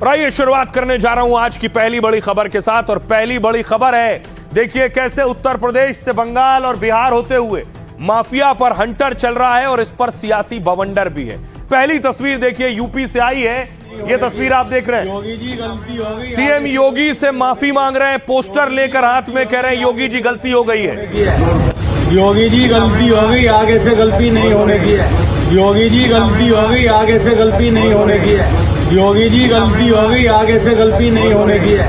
आइए शुरुआत करने जा रहा हूं आज की पहली बड़ी खबर के साथ। और पहली बड़ी खबर है, देखिए कैसे उत्तर प्रदेश से बंगाल और बिहार होते हुए माफिया पर हंटर चल रहा है और इस पर सियासी बवंडर भी है। पहली तस्वीर देखिए यूपी से आई है, ये तस्वीर आप देख रहे हैं। योगी जी गलती हो गई। सीएम योगी से माफी मांग रहे हैं, पोस्टर लेकर हाथ में कह रहे हैं योगी जी गलती हो गई है। योगी जी गलती हो गई, आगे से गलती नहीं होने की है। योगी जी गलती हो गई, आगे से गलती नहीं होने की है। योगी जी गलती हो गई, आगे से गलती नहीं होने की है।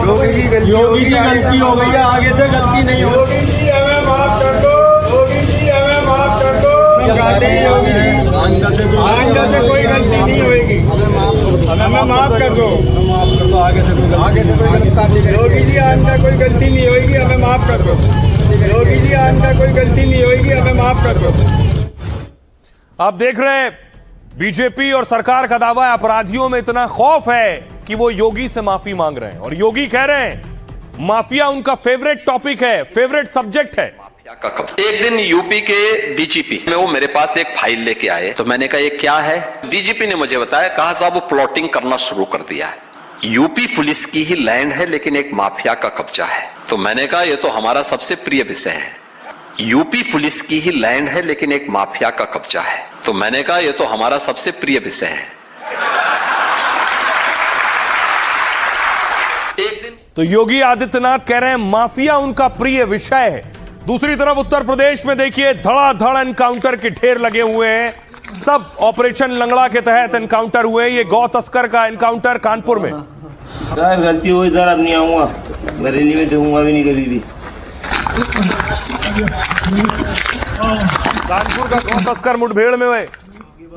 योगी जी गलती हो गई है, आगे से गलती नहीं होगी। योगी जी हमें माफ कर दो, योगी जी हमें माफ कर दो। आइंदा से कोई गलती नहीं होगी, हमें माफ कर दो। आगे से कोई गलती। योगी जी आइंदा कोई गलती नहीं होगी, हमें माफ कर दो। योगी जी आइंदा कोई गलती नहीं होगी, हमें माफ कर दो। आप देख रहे हैं बीजेपी और सरकार का दावा है अपराधियों में इतना खौफ है कि वो योगी से माफी मांग रहे हैं। और योगी कह रहे हैं माफिया उनका फेवरेट टॉपिक है, फेवरेट सब्जेक्ट है। का कब एक दिन यूपी के डीजीपी में वो मेरे पास एक फाइल लेके आए, तो मैंने कहा ये क्या है। डीजीपी ने मुझे बताया, कहा साहब वो प्लॉटिंग करना शुरू कर दिया है। यूपी पुलिस की ही लैंड है लेकिन एक माफिया का कब्जा है। तो मैंने कहा ये तो हमारा सबसे प्रिय विषय है। यूपी पुलिस की ही लैंड है लेकिन एक माफिया का कब्जा है। तो मैंने कहा ये तो हमारा सबसे प्रिय विषय है। एक दिन तो योगी आदित्यनाथ कह रहे हैं माफिया उनका प्रिय विषय है। दूसरी तरफ उत्तर प्रदेश में देखिए धड़ाधड़ एनकाउंटर के ढेर लगे हुए हैं। सब ऑपरेशन लंगड़ा के तहत एनकाउंटर हुए। ये गौ तस्कर का एनकाउंटर कानपुर में। गलती हुई सर, अब नहीं आऊंगा, बरेली में देखूंगा भी नहीं कभी भी। कानपुर का गौ तस्कर मुठभेड़ में हुए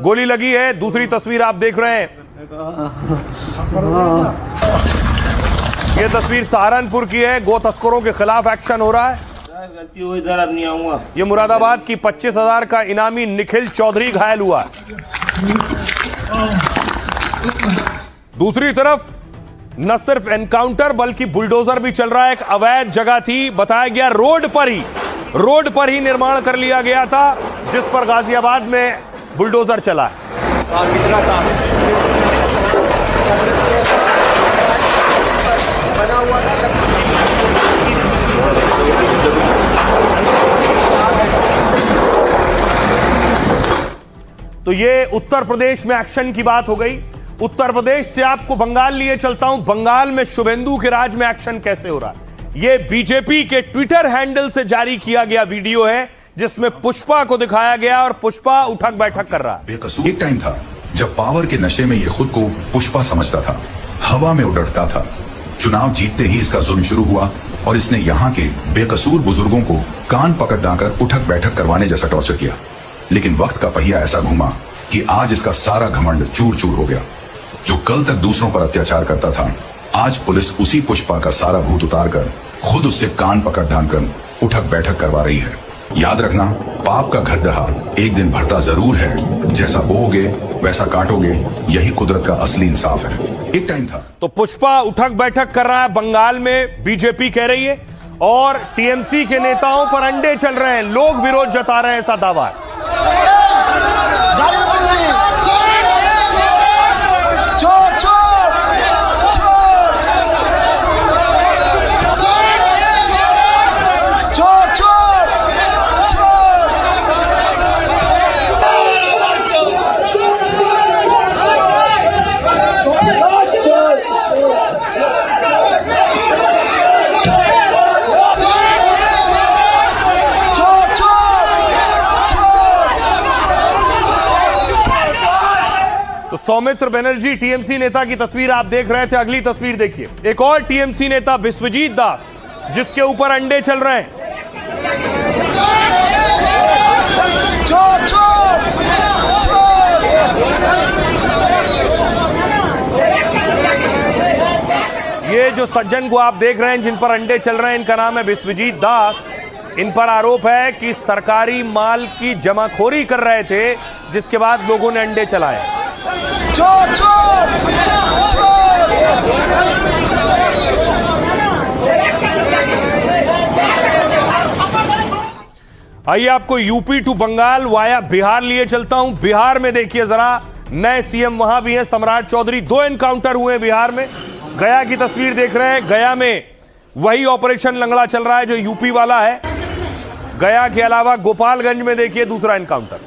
गोली लगी है। दूसरी तस्वीर आप देख रहे हैं, ये तस्वीर सहारनपुर की है। गौ तस्करों के खिलाफ एक्शन हो रहा है। गलती हुई सर, अब नहीं आऊंगा। ये मुरादाबाद की 25,000 का इनामी निखिल चौधरी घायल हुआ। दूसरी तरफ न सिर्फ एनकाउंटर बल्कि बुलडोजर भी चल रहा है। एक अवैध जगह थी, बताया गया रोड पर ही निर्माण कर लिया गया था, जिस पर गाजियाबाद में बुलडोजर चला है। तो ये उत्तर प्रदेश में एक्शन की बात हो गई। उत्तर प्रदेश से आपको बंगाल लिए चलता हूं। बंगाल में शुभेंदु के राज में एक्शन कैसे हो रहा है, ये बीजेपी के ट्विटर हैंडल से जारी किया गया वीडियो है, जिसमें पुष्पा को दिखाया गया और पुष्पा उठक बैठक कर रहा है। एक टाइम था जब पावर के नशे में ये खुद को पुष्पा समझता था, हवा में उड़ता था। चुनाव जीतते ही इसका जुल्म शुरू हुआ और इसने यहाँ के बेकसूर बुजुर्गों को कान पकड़ डाकर उठक बैठक करवाने जैसा टॉर्चर किया। लेकिन वक्त का पहिया ऐसा घूमा कि आज इसका सारा घमंड चूर चूर हो गया। जो कल तक दूसरों पर अत्याचार करता था, आज पुलिस उसी पुष्पा का सारा भूत उतारकर खुद उससे कान पकड़ ढांकर उठक बैठक करवा रही है। याद रखना, पाप का गड्ढा एक दिन भरता जरूर है। जैसा बोओगे वैसा काटोगे, यही कुदरत का असली इंसाफ है। एक टाइम था। तो पुष्पा उठक बैठक कर रहा है बंगाल में, बीजेपी कह रही है, और टीएमसी के नेताओं पर अंडे चल रहे हैं। लोग विरोध जता रहे हैं, ऐसा दावा है। तो सौमित्र बनर्जी टीएमसी नेता की तस्वीर आप देख रहे थे। अगली तस्वीर देखिए, एक और टीएमसी नेता विश्वजीत दास, जिसके ऊपर अंडे चल रहे हैं। ये जो सज्जन को आप देख रहे हैं जिन पर अंडे चल रहे हैं, इनका नाम है विश्वजीत दास। इन पर आरोप है कि सरकारी माल की जमाखोरी कर रहे थे, जिसके बाद लोगों ने अंडे चलाए। आइए आपको UP to Bengal via Bihar लिए चलता हूं। बिहार में देखिए जरा नए सीएम वहां भी हैं, सम्राट चौधरी। 2 एनकाउंटर हुए बिहार में। गया की तस्वीर देख रहे हैं, गया में वही ऑपरेशन लंगड़ा चल रहा है जो यूपी वाला है। गया के अलावा गोपालगंज में देखिए दूसरा एनकाउंटर।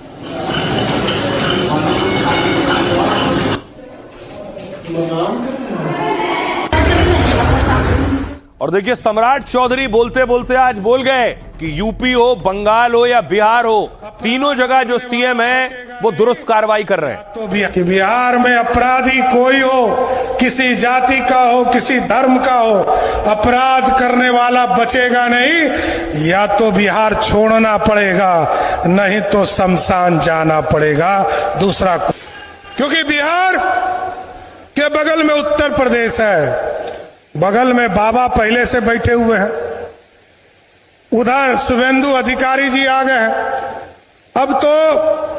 और देखिए सम्राट चौधरी बोलते बोलते आज बोल गए कि यूपी हो, बंगाल हो या बिहार हो, तीनों जगह जो सीएम है वो दुरुस्त कार्रवाई कर रहे हैं। तो कि बिहार में अपराधी कोई हो, किसी जाति का हो, किसी धर्म का हो, अपराध करने वाला बचेगा नहीं। या तो बिहार छोड़ना पड़ेगा, नहीं तो शमशान जाना पड़ेगा। दूसरा, क्योंकि बिहार के बगल में उत्तर प्रदेश है, बगल में बाबा पहले से बैठे हुए हैं, उधर शुभेंदु अधिकारी जी आ गए हैं। अब तो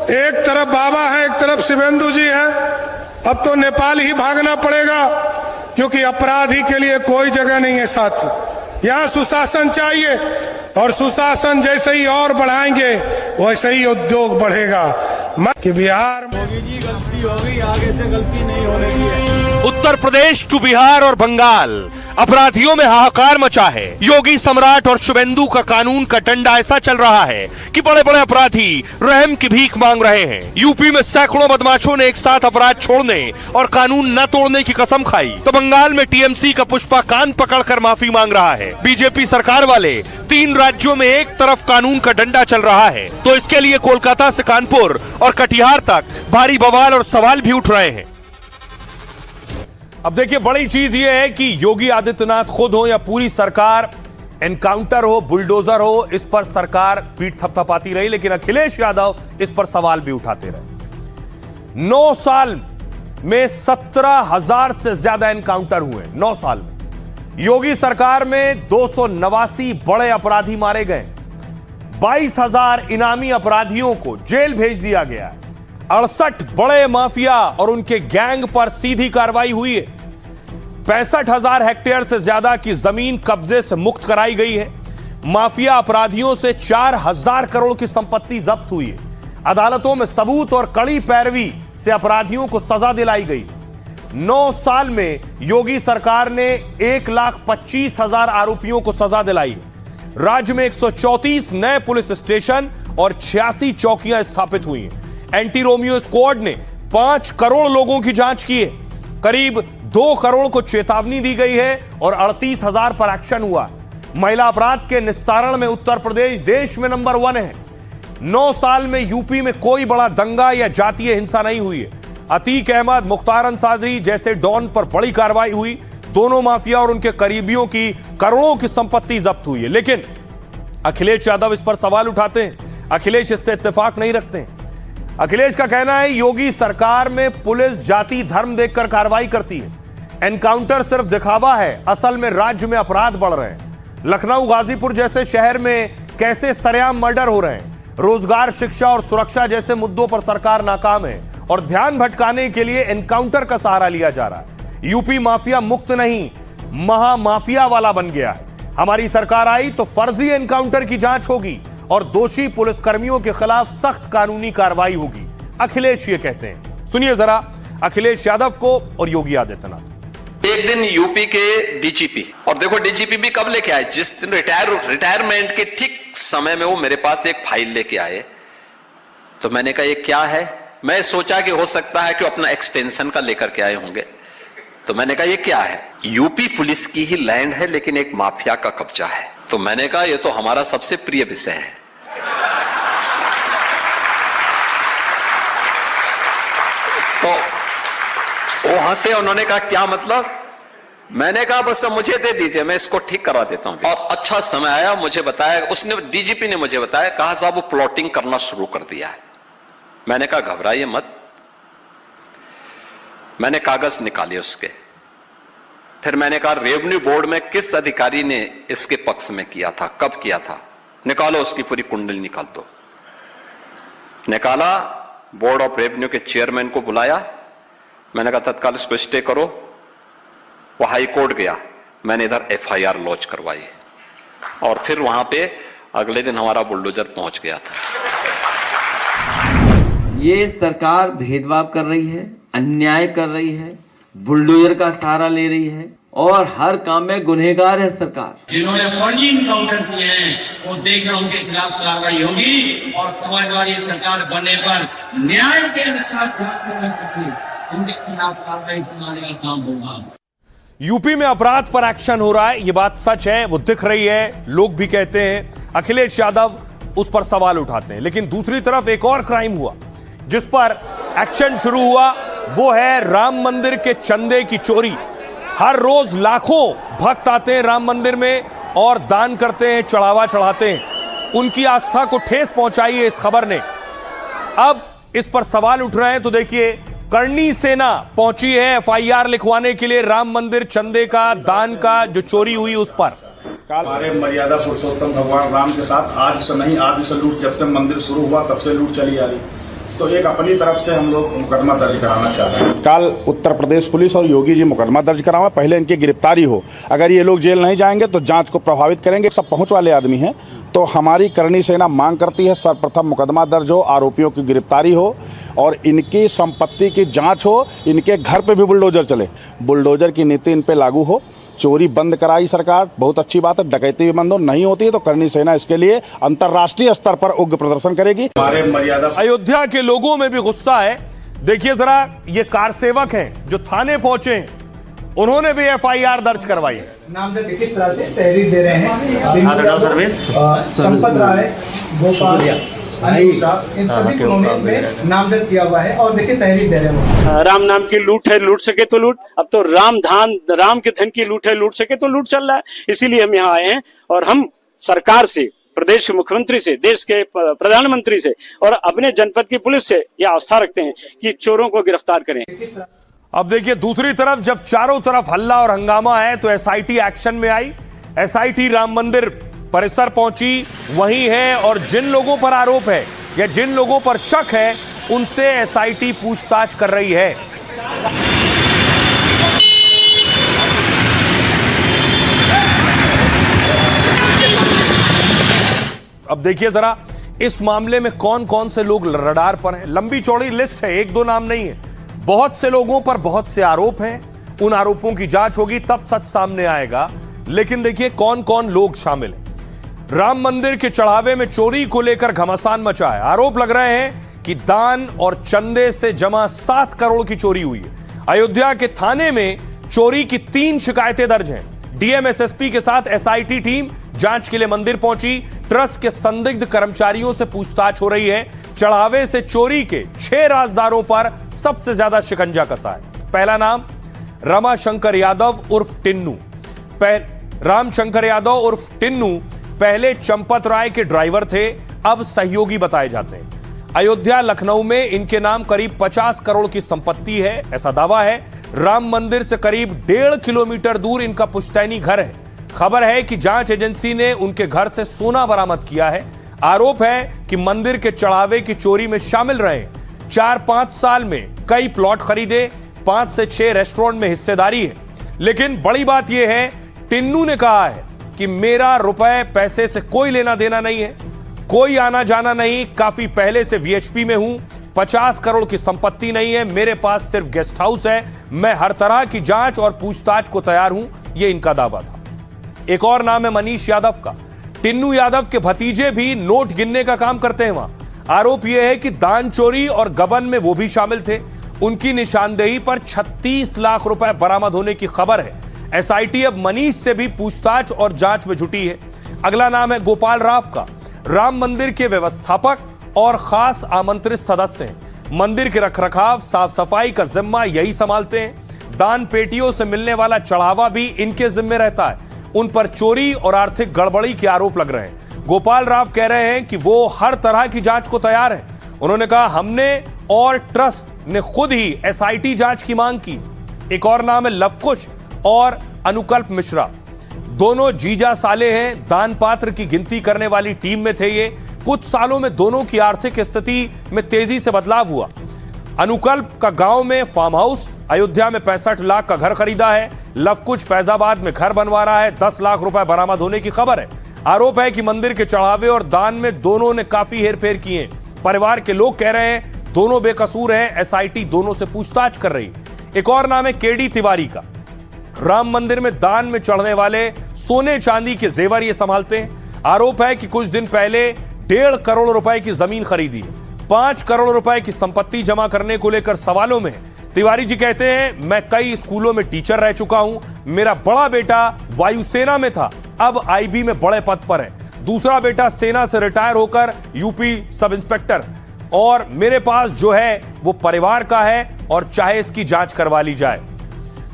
एक तरफ बाबा है, एक तरफ शुभेंदु जी है। अब तो नेपाल ही भागना पड़ेगा, क्योंकि अपराधी के लिए कोई जगह नहीं है साथी। यहाँ सुशासन चाहिए, और सुशासन जैसे ही और बढ़ाएंगे वैसे ही उद्योग बढ़ेगा। कि बिहार में योगी जी गलती हो गई, आगे से गलती नहीं होने की है। उत्तर प्रदेश टू बिहार और बंगाल, अपराधियों में हाहाकार मचा है। योगी, सम्राट और शुभेंदु का कानून का डंडा ऐसा चल रहा है कि बड़े बड़े अपराधी रहम की भीख मांग रहे हैं। यूपी में सैकड़ों बदमाशों ने एक साथ अपराध छोड़ने और कानून न तोड़ने की कसम खाई, तो बंगाल में टीएमसी का पुष्पा कान पकड़कर माफी मांग रहा है। बीजेपी सरकार वाले 3 राज्यों में एक तरफ कानून का डंडा चल रहा है, तो इसके लिए कोलकाता से कानपुर और कटिहार तक भारी बवाल और सवाल भी उठ रहे हैं। अब देखिए बड़ी चीज यह है कि योगी आदित्यनाथ खुद हो या पूरी सरकार, एनकाउंटर हो, बुलडोजर हो, इस पर सरकार पीठ थपथपाती रही, लेकिन अखिलेश यादव इस पर सवाल भी उठाते रहे। 9 साल में 17,000 से ज्यादा एनकाउंटर हुए। 9 साल में योगी सरकार में 289 बड़े अपराधी मारे गए। 22,000 इनामी अपराधियों को जेल भेज दिया गया है। 68 बड़े माफिया और उनके गैंग पर सीधी कार्रवाई हुई है। 65,000 हेक्टेयर से ज्यादा की जमीन कब्जे से मुक्त कराई गई है। माफिया अपराधियों से 4,000 करोड़ की संपत्ति जब्त हुई है। अदालतों में सबूत और कड़ी पैरवी से अपराधियों को सजा दिलाई गई। 9 साल में योगी सरकार ने 1,25,000 आरोपियों को सजा दिलाई है। राज्य में 134 नए पुलिस स्टेशन और 86 चौकियां स्थापित हुई हैं। एंटी रोमियो स्क्वाड ने 5 करोड़ लोगों की जांच की है। करीब 2 करोड़ को चेतावनी दी गई है और 38,000 पर एक्शन हुआ। महिला अपराध के निस्तारण में उत्तर प्रदेश देश में नंबर 1 है। 9 साल में यूपी में कोई बड़ा दंगा या जातीय हिंसा नहीं हुई है। अतीक अहमद, मुख्तार अंसारी जैसे डॉन पर बड़ी कार्रवाई हुई। दोनों माफिया और उनके करीबियों की करोड़ों की संपत्ति जब्त हुई है। लेकिन अखिलेश यादव इस पर सवाल उठाते हैं। अखिलेश इससे इत्तेफाक नहीं रखते हैं। अखिलेश का कहना है योगी सरकार में पुलिस जाति धर्म देखकर कार्रवाई करती है। एनकाउंटर सिर्फ दिखावा है, असल में राज्य में अपराध बढ़ रहे हैं। लखनऊ, गाजीपुर जैसे शहर में कैसे सरेआम मर्डर हो रहे हैं। रोजगार, शिक्षा और सुरक्षा जैसे मुद्दों पर सरकार नाकाम है और ध्यान भटकाने के लिए एनकाउंटर का सहारा लिया जा रहा है। यूपी माफिया मुक्त नहीं, महामाफिया वाला बन गया है। हमारी सरकार आई तो फर्जी एनकाउंटर की जांच होगी और दोषी पुलिसकर्मियों के खिलाफ सख्त कानूनी कार्रवाई होगी, अखिलेश ये कहते हैं। सुनिए जरा अखिलेश यादव को और योगी आदित्यनाथ। एक दिन यूपी के डीजीपी, और देखो डीजीपी भी कब लेके आए, जिस दिन रिटायरमेंट के ठीक समय में वो मेरे पास एक फाइल लेके आए। तो मैंने कहा ये क्या है। मैं सोचा कि हो सकता है कि अपना एक्सटेंशन का लेकर के आए होंगे। तो मैंने कहा ये क्या है। यूपी पुलिस की ही लैंड है लेकिन एक माफिया का कब्जा है। तो मैंने कहा ये तो हमारा सबसे प्रिय विषय है। तो वो हंसे, उन्होंने कहा क्या मतलब। मैंने कहा बस मुझे दे दीजिए, मैं इसको ठीक करा देता हूं। और अच्छा समय आया, मुझे बताया, उसने डीजीपी ने मुझे बताया, कहा साहब वो प्लॉटिंग करना शुरू कर दिया है। मैंने कहा घबराइए मत। मैंने कागज निकाले उसके। फिर मैंने कहा रेवेन्यू बोर्ड में किस अधिकारी ने इसके पक्ष में किया था, कब किया था, निकालो उसकी पूरी कुंडली निकाल दो। निकाला, बोर्ड ऑफ रेवेन्यू के चेयरमैन को बुलाया। मैंने कहा तत्काल इसको स्टे करो। वो हाई कोर्ट गया, मैंने इधर एफआईआर लॉन्च करवाई और फिर वहां पे अगले दिन हमारा बुलडोजर पहुंच गया था। ये सरकार भेदभाव कर रही है, अन्याय कर रही है, बुलडोजर का सहारा ले रही है और हर काम में गुनहगार है सरकार। जिन्होंने फर्जी इनकाउंटर किए हैं वो देखना उनके खिलाफ कार्रवाई होगी और समाजवादी सरकार बनने पर न्याय के अनुसार उनके खिलाफ कार्रवाई करने का काम होगा। यूपी में अपराध पर एक्शन हो रहा है, ये बात सच है, वो दिख रही है, लोग भी कहते हैं। अखिलेश यादव उस पर सवाल उठाते हैं, लेकिन दूसरी तरफ एक और क्राइम हुआ जिस पर एक्शन शुरू हुआ, वो है राम मंदिर के चंदे की चोरी। हर रोज लाखों भक्त आते हैं राम मंदिर में और दान करते हैं, चढ़ावा चढ़ाते हैं। उनकी आस्था को ठेस पहुंचाई है इस खबर ने। अब इस पर सवाल उठ रहे हैं, तो देखिए करणी सेना पहुंची है एफआईआर लिखवाने के लिए राम मंदिर चंदे का, दान का जो चोरी हुई उस पर। हमारे मर्यादा पुरुषोत्तम भगवान राम के साथ आज से नहीं, आदि से लूट, जब से मंदिर शुरू हुआ तब से लूट चली आ रही, तो एक अपनी तरफ से हम लोग मुकदमा दर्ज कराना चाह रहे हैं। कल उत्तर प्रदेश पुलिस और योगी जी मुकदमा दर्ज करावे, पहले इनकी गिरफ्तारी हो। अगर ये लोग जेल नहीं जाएंगे तो जांच को प्रभावित करेंगे। सब पहुंच वाले आदमी हैं, तो हमारी करणी सेना मांग करती है सर्वप्रथम मुकदमा दर्ज हो, आरोपियों की गिरफ्तारी हो और इनकी संपत्ति की जांच हो। इनके घर पे भी बुलडोजर चले, बुलडोजर की नीति इन पे लागू हो। चोरी बंद कराई सरकार, बहुत अच्छी बात है। डकैती भी बंद हो, नहीं होती है तो करणी सेना इसके लिए अंतर्राष्ट्रीय स्तर पर उग्र प्रदर्शन करेगी। हमारे मर्यादा अयोध्या के लोगों में भी गुस्सा है। देखिए जरा, ये कार सेवक हैं जो थाने पहुंचे हैं, उन्होंने भी एफआईआर दर्ज करवाई है। नामजद किस तरह से तहरीर दे रहे हैं, चंपत राय, गोपाल, इन सभी को इसमें नामजद किया हुआ है और देखिए तहरीर दे रहे हैं। राम नाम की लूट है, लूट सके तो लूट। अब तो राम के धन की लूट है, लूट सके तो लूट चल रहा है। इसीलिए हम यहाँ आए हैं और हम सरकार से, प्रदेश के मुख्यमंत्री से, देश के प्रधानमंत्री से और अपने जनपद की पुलिस से यह आस्था रखते हैं कि चोरों को गिरफ्तार करें। अब देखिए दूसरी तरफ जब चारों तरफ हल्ला और हंगामा है तो एसआईटी एक्शन में आई। एसआईटी राम मंदिर परिसर पहुंची, वही है और जिन लोगों पर आरोप है या जिन लोगों पर शक है उनसे एसआईटी पूछताछ कर रही है। अब देखिए जरा इस मामले में कौन कौन से लोग रडार पर हैं। लंबी चौड़ी लिस्ट है, एक दो नाम नहीं है। बहुत से लोगों पर बहुत से आरोप हैं, उन आरोपों की जांच होगी तब सच सामने आएगा। लेकिन देखिए कौन कौन लोग शामिल हैं। राम मंदिर के चढ़ावे में चोरी को लेकर घमासान मचा है। आरोप लग रहे हैं कि दान और चंदे से जमा 7 करोड़ की चोरी हुई है। अयोध्या के थाने में चोरी की 3 शिकायतें दर्ज हैं। डीएम एसएसपी के साथ एसआईटी टीम जांच के लिए मंदिर पहुंची। ट्रस्ट के संदिग्ध कर्मचारियों से पूछताछ हो रही है। चढ़ावे से चोरी के 6 राजदारों पर सबसे ज्यादा शिकंजा कसा है। पहला नाम रमाशंकर यादव उर्फ टिन्नू। रामशंकर यादव उर्फ टिन्नू पहले चंपत राय के ड्राइवर थे, अब सहयोगी बताए जाते हैं। अयोध्या लखनऊ में इनके नाम करीब 50 करोड़ की संपत्ति है, ऐसा दावा है। राम मंदिर से करीब 1.5 किलोमीटर दूर इनका पुश्तैनी घर है। खबर है कि जांच एजेंसी ने उनके घर से सोना बरामद किया है। आरोप है कि मंदिर के चढ़ावे की चोरी में शामिल रहे। 4-5 साल में कई प्लॉट खरीदे, 5 से 6 रेस्टोरेंट में हिस्सेदारी है। लेकिन बड़ी बात यह है, टिन्नू ने कहा है कि मेरा रुपए पैसे से कोई लेना देना नहीं है, कोई आना जाना नहीं, काफी पहले से वीएचपी में हूं, 50 करोड़ की संपत्ति नहीं है, मेरे पास सिर्फ गेस्ट हाउस है, मैं हर तरह की जांच और पूछताछ को तैयार हूं, यह इनका दावा था। एक और नाम है मनीष यादव का। टिन्नू यादव के भतीजे भी नोट गिनने का काम करते हैं वहां। आरोप यह है कि दान चोरी और गबन में वो भी शामिल थे। उनकी निशानदेही पर 36 लाख रुपए बरामद होने की खबर है। एसआईटी अब मनीष से भी पूछताछ और जांच में जुटी है। अगला नाम है गोपाल राव का। राम मंदिर के व्यवस्थापक और खास आमंत्रित सदस्य हैं। मंदिर के रखरखाव, साफ सफाई का जिम्मा यही संभालते हैं। दान पेटियों से मिलने वाला चढ़ावा भी इनके जिम्मे रहता है। उन पर चोरी और आर्थिक गड़बड़ी के आरोप लग रहे हैं। गोपाल राव कह रहे हैं कि वो हर तरह की जांच को तैयार है। उन्होंने कहा, हमने और ट्रस्ट ने खुद ही एसआईटी जांच की मांग की। एक और नाम है लवकुश और अनुकल्प मिश्रा। दोनों जीजा साले हैं। दान पात्र की गिनती करने वाली टीम में थे ये। कुछ सालों में दोनों की आर्थिक स्थिति में तेजी से बदलाव हुआ। अनुकल्प का गांव में फार्म हाउस, अयोध्या में 65 लाख का घर खरीदा है। लवकुश फैजाबाद में घर बनवा रहा है। 10 लाख रुपए बरामद होने की खबर है। आरोप है कि मंदिर के चढ़ावे और दान में दोनों ने काफी हेरफेर किए। परिवार के लोग कह रहे हैं दोनों बेकसूर हैं, एसआईटी दोनों से पूछताछ कर रही। एक और नाम है केडी तिवारी का। राम मंदिर में दान में चढ़ने वाले सोने चांदी के जेवर ये संभालते हैं। आरोप है कि कुछ दिन पहले 1.5 करोड़ रुपए की जमीन खरीदी, 5 करोड़ रुपए की संपत्ति जमा करने को लेकर सवालों में। तिवारी जी कहते हैं, मैं कई स्कूलों में टीचर रह चुका हूं, मेरा बड़ा बेटा वायुसेना में था, अब आईबी में बड़े पद पर है, दूसरा बेटा सेना से रिटायर होकर यूपी सब इंस्पेक्टर, और मेरे पास जो है वो परिवार का है और चाहे इसकी जांच करवा ली जाए।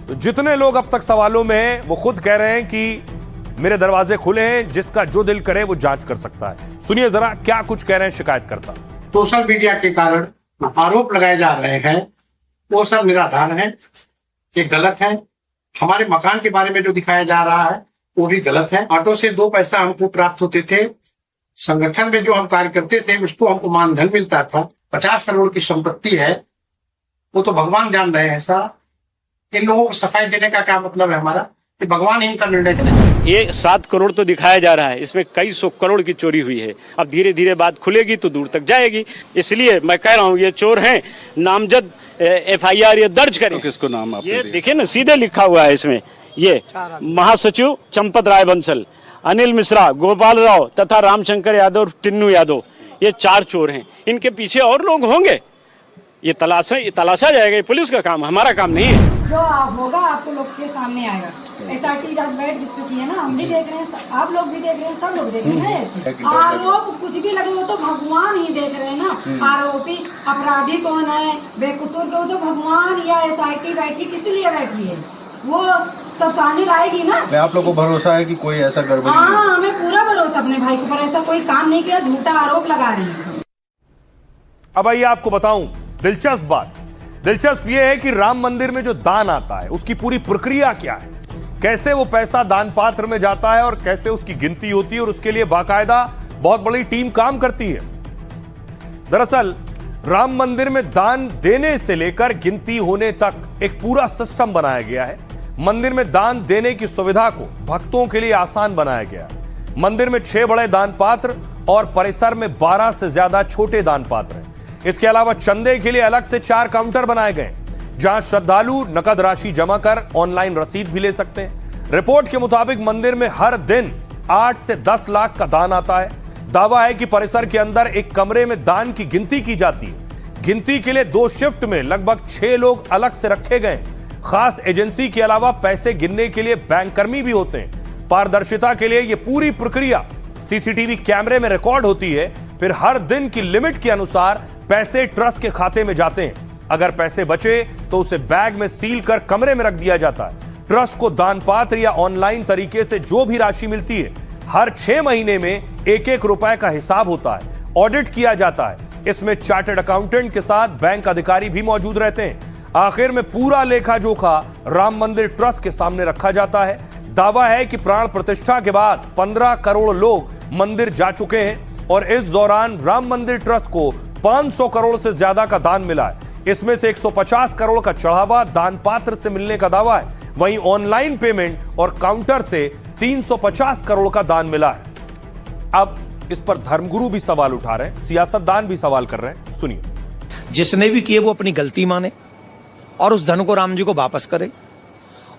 तो जितने लोग अब तक सवालों में हैं वो खुद कह रहे हैं कि मेरे दरवाजे खुले हैं, जिसका जो दिल करे वो जांच कर सकता है। सुनिए जरा क्या कुछ कह रहे हैं शिकायतकर्ता। सोशल मीडिया के कारण आरोप लगाए जा रहे हैं वो सब निराधार है, ये गलत है। हमारे मकान के बारे में जो दिखाया जा रहा है वो भी गलत है। ऑटो से 2 पैसा हमको प्राप्त होते थे, संगठन में जो हम कार्य करते थे उसको हमको मानधन मिलता था। 50 करोड़ की संपत्ति है, वो तो भगवान जान रहे हैं सारा। इन लोगों को सफाई देने का क्या मतलब है हमारा, कि भगवान इनका निर्णय करें। ये 7 करोड़ तो दिखाया जा रहा है, इसमें कई 100 करोड़ की चोरी हुई है। अब धीरे धीरे बात खुलेगी तो दूर तक जाएगी, इसलिए मैं कह रहा हूँ ये चोर हैं, नामजद FIR ये दर्ज करें। तो किसको नाम ये देखिए ना, सीधे लिखा हुआ है इसमें, ये महासचिव चंपत राय बंसल, अनिल मिश्रा, गोपाल राव तथा रामशंकर यादव, टिन्नू यादव, ये 4 चोर हैं। इनके पीछे और लोग होंगे, ये तलाशा जाएगा, ये पुलिस का काम, हमारा काम नहीं है। जो होगा आपको लोग के सामने आएगा। SRT जब बैठ चुकी है ना, हम भी देख रहे हैं, आप लोग भी देख रहे हैं, सब लोग देख रहे हैं। आरोप कुछ भी लगे वो तो भगवान ही देख रहे हैं ना। आरोपी अपराधी कौन है, बेकसूर को तो भगवान या SRT बैठी किस लिए बैठी है, वो सब सामने लाएगी ना। आप लोग को भरोसा है कि कोई ऐसा गड़बड़ी? हाँ, हमें पूरा भरोसा अपने भाई को, पर ऐसा कोई काम नहीं किया, झूठा आरोप लगा रहे हैं। अब आइए आपको बताऊं दिलचस्प बात। दिलचस्प यह है कि राम मंदिर में जो दान आता है उसकी पूरी प्रक्रिया क्या है, कैसे वो पैसा दान पात्र में जाता है और कैसे उसकी गिनती होती है, और उसके लिए बाकायदा बहुत बड़ी टीम काम करती है। दरअसल राम मंदिर में दान देने से लेकर गिनती होने तक एक पूरा सिस्टम बनाया गया है। मंदिर में दान देने की सुविधा को भक्तों के लिए आसान बनाया गया है। मंदिर में 6 बड़े दान पात्र और परिसर में 12 से ज्यादा छोटे दान पात्र हैं। इसके अलावा चंदे के लिए अलग से 4 काउंटर बनाए गए जहां श्रद्धालु नकद राशि जमा कर ऑनलाइन रसीद भी ले सकते हैं। रिपोर्ट के मुताबिक मंदिर में हर दिन 8 से 10 लाख का दान आता है। दावा है कि परिसर के अंदर एक कमरे में दान की गिनती की जाती है। गिनती के लिए 2 शिफ्ट में लगभग 6 लोग अलग से रखे गए। खास एजेंसी के अलावा पैसे गिनने के लिए बैंककर्मी भी होते हैं। पारदर्शिता के लिए यह पूरी प्रक्रिया CCTV कैमरे में रिकॉर्ड होती है। फिर हर दिन की लिमिट के अनुसार पैसे ट्रस्ट के खाते में जाते हैं। अगर पैसे बचे तो उसे बैग में सील कर कमरे में रख दिया जाता है। ट्रस्ट को दान पात्र या ऑनलाइन तरीके से जो भी राशि मिलती है, हर 6 महीने में 1-1 रुपए का हिसाब होता है, ऑडिट किया जाता है। इसमें चार्टर्ड अकाउंटेंट के साथ बैंक अधिकारी भी मौजूद रहते हैं। आखिर में पूरा लेखा जोखा राम मंदिर ट्रस्ट के सामने रखा जाता है। दावा है कि प्राण प्रतिष्ठा के बाद 15 करोड़ लोग मंदिर जा चुके हैं और इस दौरान राम मंदिर ट्रस्ट को 500 करोड़ से ज्यादा का दान मिला है। इसमें से 150 करोड़ का चढ़ावा दान पात्र से मिलने का दावा है। वहीं ऑनलाइन पेमेंट और काउंटर से 350 करोड़ का दान मिला है। अब इस पर धर्मगुरु भी सवाल उठा रहे हैं, सियासतदान भी सवाल कर रहे हैं। सुनिए। जिसने भी किए वो अपनी गलती माने और उस धन को राम जी को वापस करे,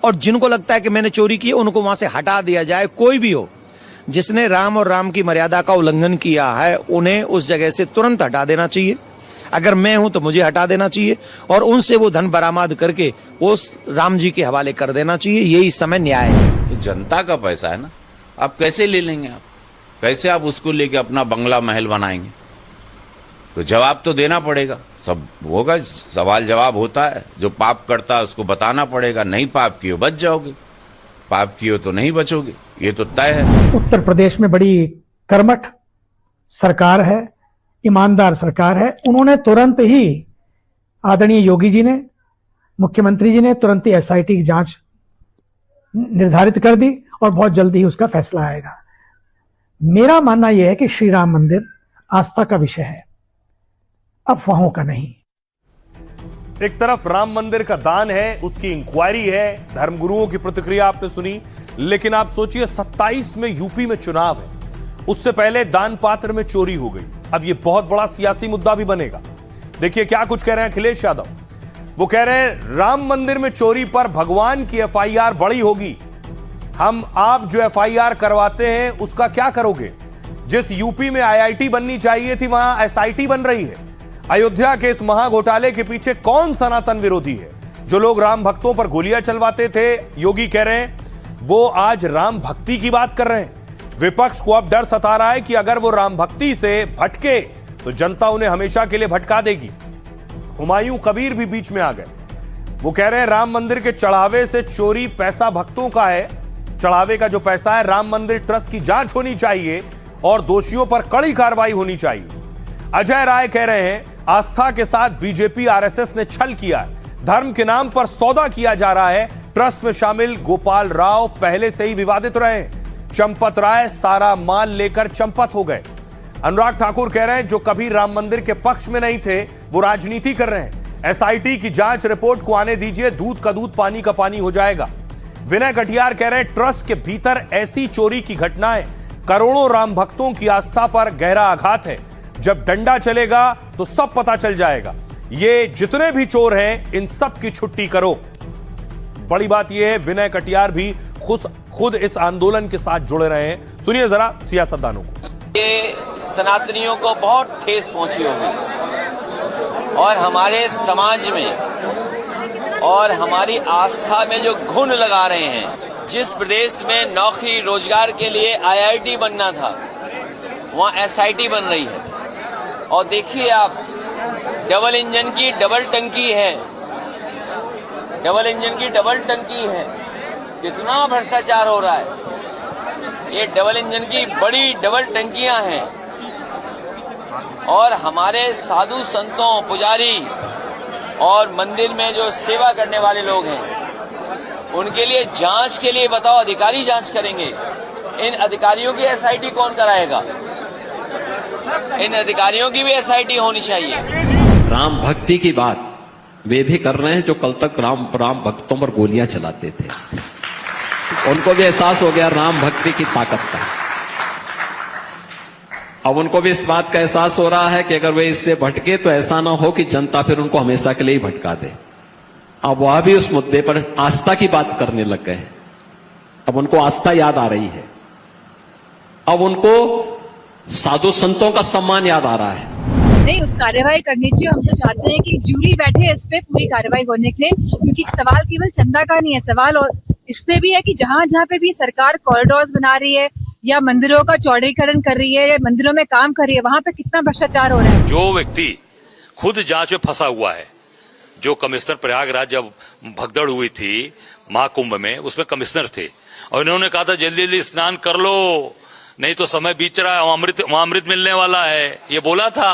और जिनको लगता है कि मैंने चोरी की उनको वहां से हटा दिया जाए। कोई भी हो जिसने राम और राम की मर्यादा का उल्लंघन किया है उन्हें उस जगह से तुरंत हटा देना चाहिए। अगर मैं हूं तो मुझे हटा देना चाहिए और उनसे वो धन बरामद करके वो राम जी के हवाले कर देना चाहिए। यही इस समय न्याय है। तो जनता का पैसा है ना, आप कैसे ले लेंगे? आप कैसे आप उसको लेके अपना बंगला महल बनाएंगे? तो जवाब तो देना पड़ेगा, सब होगा, सवाल जवाब होता है। जो पाप करता है उसको बताना पड़ेगा, नहीं पाप किए बच जाओगे, पाप किए तो नहीं बचोगे, ये तो तय है। उत्तर प्रदेश में बड़ी कर्मठ सरकार है, ईमानदार सरकार है। उन्होंने तुरंत ही, आदरणीय योगी जी ने, मुख्यमंत्री जी ने तुरंत ही SIT की जांच निर्धारित कर दी और बहुत जल्दी ही उसका फैसला आएगा। मेरा मानना यह है कि श्री राम मंदिर आस्था का विषय है, अफवाहों का नहीं। एक तरफ राम मंदिर का दान है, उसकी इंक्वायरी है, धर्मगुरुओं की प्रतिक्रिया आपने सुनी, लेकिन आप सोचिए 27 में यूपी में चुनाव है, उससे पहले दान पात्र में चोरी हो गई। अब यह बहुत बड़ा सियासी मुद्दा भी बनेगा। देखिए क्या कुछ कह रहे हैं अखिलेश यादव। वो कह रहे हैं राम मंदिर में चोरी पर भगवान की एफआईआर बड़ी होगी। हम आप जो एफआईआर करवाते हैं उसका क्या करोगे? जिस यूपी में आईआईटी बननी चाहिए थी वहां एसआईटी बन रही है। अयोध्या के इस महाघोटाले के पीछे कौन सनातन विरोधी है? जो लोग राम भक्तों पर गोलियां चलवाते थे, योगी कह रहे हैं वो आज राम भक्ति की बात कर रहे हैं। विपक्ष को अब डर सता रहा है कि अगर वो राम भक्ति से भटके तो जनता उन्हें हमेशा के लिए भटका देगी। हुमायूं कबीर भी बीच में आ गए। वो कह रहे हैं राम मंदिर के चढ़ावे से चोरी पैसा भक्तों का है। चढ़ावे का जो पैसा है राम मंदिर ट्रस्ट की जांच होनी चाहिए और दोषियों पर कड़ी कार्रवाई होनी चाहिए। अजय राय कह रहे हैं आस्था के साथ बीजेपी आरएसएस ने छल किया। धर्म के नाम पर सौदा किया जा रहा है। ट्रस्ट में शामिल गोपाल राव पहले से ही विवादित रहे। चंपत राय सारा माल लेकर चंपत हो गए। अनुराग ठाकुर कह रहे हैं जो कभी राम मंदिर के पक्ष में नहीं थे वो राजनीति कर रहे हैं। एसआईटी की जांच रिपोर्ट को आने दीजिए, दूध का दूध पानी का पानी हो जाएगा। विनय कटियार कह रहे हैं ट्रस्ट के भीतर ऐसी चोरी की घटनाएं करोड़ों राम भक्तों की आस्था पर गहरा आघात है। जब डंडा चलेगा तो सब पता चल जाएगा। ये जितने भी चोर हैं इन सब की छुट्टी करो। बड़ी बात यह है विनय कटियार भी खुद इस आंदोलन के साथ जुड़े रहे हैं। सुनिए जरा सियासतदानों को। ये सनातनियों को बहुत ठेस पहुंची होगी और हमारे समाज में और हमारी आस्था में जो घुन लगा रहे हैं। जिस प्रदेश में नौकरी रोजगार के लिए आईआईटी बनना था वहां एसआईटी बन रही है। और देखिए आप डबल इंजन की डबल टंकी है, डबल इंजन की डबल टंकी है। कितना भ्रष्टाचार हो रहा है। ये डबल इंजन की बड़ी डबल टंकियां हैं और हमारे साधु संतों पुजारी और मंदिर में जो सेवा करने वाले लोग हैं उनके लिए जांच के लिए बताओ अधिकारी जांच करेंगे। इन अधिकारियों की एसआईटी कौन कराएगा? इन अधिकारियों की भी एसआईटी होनी चाहिए। राम भक्ति की बात वे भी कर रहे हैं जो कल तक राम भक्तों पर गोलियां चलाते थे। उनको भी एहसास हो गया राम भक्ति की ताकत का। अब उनको भी इस बात का एहसास हो रहा है कि अगर वे इससे भटके तो ऐसा ना हो कि जनता फिर उनको हमेशा के लिए ही भटका दे। अब वह भी उस मुद्दे पर आस्था की बात करने लग गए। अब उनको आस्था याद आ रही है। अब उनको साधु संतों का सम्मान याद आ रहा है। नहीं, उस कार्रवाई करनी चाहिए। हम तो चाहते हैं कि जूरी बैठे इस पे पूरी कार्रवाई होने के लिए, क्योंकि सवाल केवल चंदा का नहीं है। सवाल और इस पे भी है कि जहाँ जहाँ पे भी सरकार कॉरिडोर्स बना रही है या मंदिरों का चौड़ीकरण कर रही है या मंदिरों में काम कर रही है, वहाँ पे कितना भ्रष्टाचार हो रहा है। जो व्यक्ति खुद जांच में फंसा हुआ है, जो कमिश्नर प्रयागराज जब भगदड़ हुई थी महाकुंभ में, उसमें कमिश्नर थे और इन्होंने कहा था जल्दी जल्दी स्नान कर लो नहीं तो समय बीत रहा है, वहां अमृत मिलने वाला है, ये बोला था।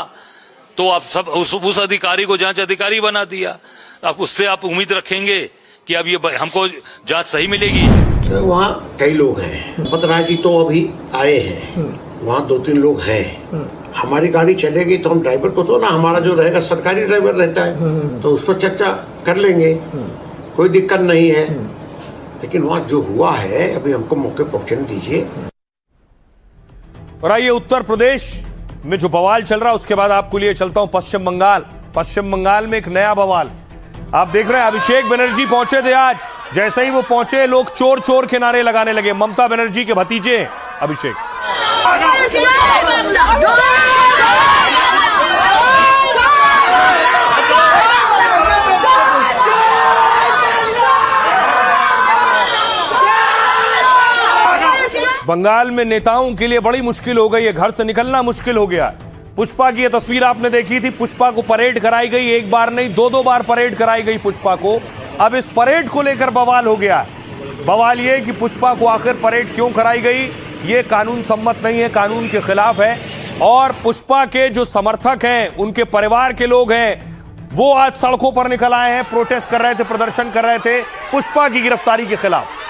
तो आप सब उस अधिकारी को जांच अधिकारी बना दिया। अब उससे आप उम्मीद रखेंगे कि अब ये हमको जांच सही मिलेगी? तो वहाँ कई लोग हैं, पतना जी तो अभी आए हैं, वहाँ 2-3 लोग हैं। हमारी गाड़ी चलेगी तो हम ड्राइवर को तो ना, हमारा जो रहेगा सरकारी ड्राइवर रहता है तो उस पर चर्चा कर लेंगे, कोई दिक्कत नहीं है। लेकिन वहाँ जो हुआ है अभी हमको मौके पहुँचने दीजिए। और आइए उत्तर प्रदेश में जो बवाल चल रहा है उसके बाद आपको लिए चलता हूं पश्चिम बंगाल। पश्चिम बंगाल में एक नया बवाल आप देख रहे हैं। अभिषेक बनर्जी पहुंचे थे आज। जैसे ही वो पहुंचे लोग चोर चोर के नारे लगाने लगे। ममता बनर्जी के भतीजे हैं अभिषेक। बंगाल में नेताओं के लिए बड़ी मुश्किल हो गई है, घर से निकलना मुश्किल हो गया। पुष्पा की यह तस्वीर आपने देखी थी। पुष्पा को परेड कराई गई, एक बार नहीं 2-2 बार परेड कराई गई पुष्पा को। अब इस परेड को लेकर बवाल हो गया। बवाल यह कि पुष्पा को आखिर परेड क्यों कराई गई, यह कानून सम्मत नहीं है, कानून के खिलाफ है। और पुष्पा के जो समर्थक हैं, उनके परिवार के लोग हैं, वो आज सड़कों पर निकल आए हैं, प्रोटेस्ट कर रहे थे, प्रदर्शन कर रहे थे पुष्पा की गिरफ्तारी के खिलाफ।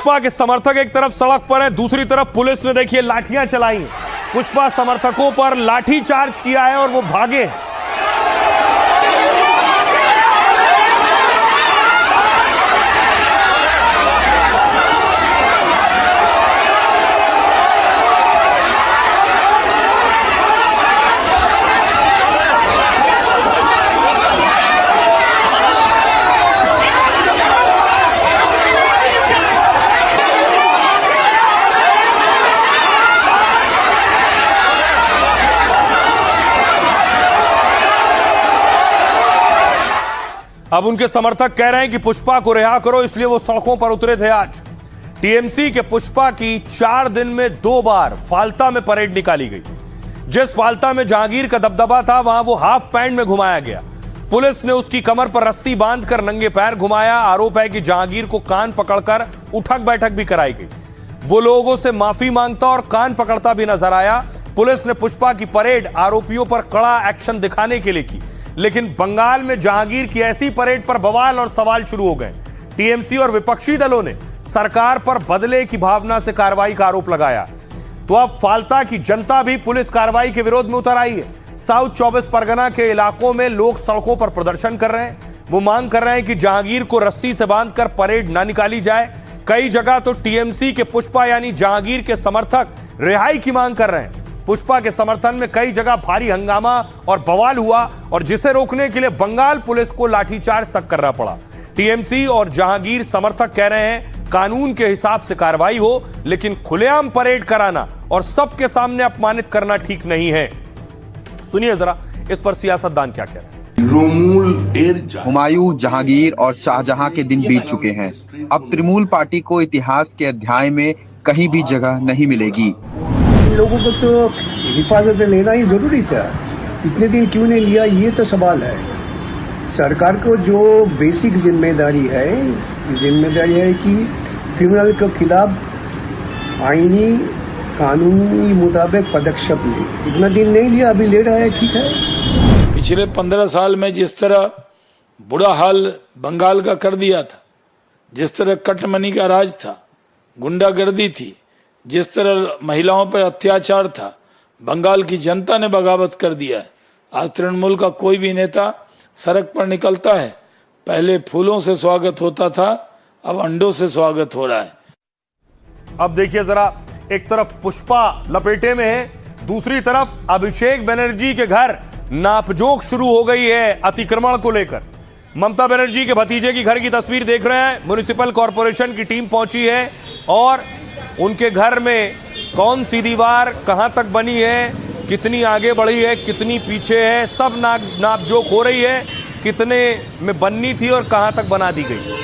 पुष्पा के समर्थक एक तरफ सड़क पर है, दूसरी तरफ पुलिस ने देखिए लाठियां चलाई हैं। पुष्पा समर्थकों पर लाठी चार्ज किया है और वो भागे। अब उनके समर्थक कह रहे हैं कि पुष्पा को रिहा करो, इसलिए वो सड़कों पर उतरे थे। आज टीएमसी के पुष्पा की 4 दिन में 2 बार फाल्ता में परेड निकाली गई। जिस फाल्ता में जहांगीर का दबदबा था, वहां वो हाफ पैंट में घुमाया गया। पुलिस ने उसकी कमर पर रस्सी बांधकर नंगे पैर घुमाया। आरोप है कि जहांगीर को कान पकड़कर उठक बैठक भी कराई गई। वो लोगों से माफी मांगता और कान पकड़ता भी नजर आया। पुलिस ने पुष्पा की परेड आरोपियों पर कड़ा एक्शन दिखाने के लिए की, लेकिन बंगाल में जहांगीर की ऐसी परेड पर बवाल और सवाल शुरू हो गए। टीएमसी और विपक्षी दलों ने सरकार पर बदले की भावना से कार्रवाई का आरोप लगाया। तो अब फाल्ता की जनता भी पुलिस कार्रवाई के विरोध में उतर आई है। साउथ 24 परगना के इलाकों में लोग सड़कों पर प्रदर्शन कर रहे हैं। वो मांग कर रहे हैं कि जहांगीर को रस्सी से बांधकर परेड ना निकाली जाए। कई जगह तो टीएमसी के पुष्पा यानी जहांगीर के समर्थक रिहाई की मांग कर रहे हैं। पुष्पा के समर्थन में कई जगह भारी हंगामा और बवाल हुआ और जिसे रोकने के लिए बंगाल पुलिस को लाठीचार्ज तक करना पड़ा। टीएमसी और जहांगीर समर्थक कह रहे हैं कानून के हिसाब से कार्रवाई हो, लेकिन खुलेआम परेड कराना और सबके सामने अपमानित करना ठीक नहीं है। सुनिए जरा इस पर सियासतदान क्या कह रहे हैं। हुमायूं, जहांगीर और शाहजहां के दिन बीत चुके हैं। अब तृणमूल पार्टी को इतिहास के अध्याय में कहीं भी जगह नहीं मिलेगी। लोगों को तो हिफाजत में लेना ही जरूरी था, इतने दिन क्यों नहीं लिया, ये तो सवाल है। सरकार को जो बेसिक जिम्मेदारी है कि क्रिमिनल के खिलाफ आईनी कानूनी मुताबिक पदक्षेप ले। इतना दिन नहीं लिया, अभी ले रहा है, ठीक है। पिछले 15 साल में जिस तरह बुरा हाल बंगाल का कर दिया था, जिस तरह कटमनी का राज था, गुंडागर्दी थी, जिस तरह महिलाओं पर अत्याचार था, बंगाल की जनता ने बगावत कर दिया है। आज तृणमूल का कोई भी नेता सड़क पर निकलता है, पहले फूलों से स्वागत होता था, अब अंडों से स्वागत हो रहा है। अब देखिए जरा, एक तरफ पुष्पा लपेटे में है, दूसरी तरफ अभिषेक बनर्जी के घर नापजोक शुरू हो गई है अतिक्रमण को लेकर। ममता बनर्जी के भतीजे की घर की तस्वीर देख रहे हैं। म्युनिसिपल कॉरपोरेशन की टीम पहुंची है और उनके घर में कौन सी दीवार कहां तक बनी है, कितनी आगे बढ़ी है, कितनी पीछे है, सब नापजोक हो रही है। कितने में बननी थी और कहां तक बना दी गई।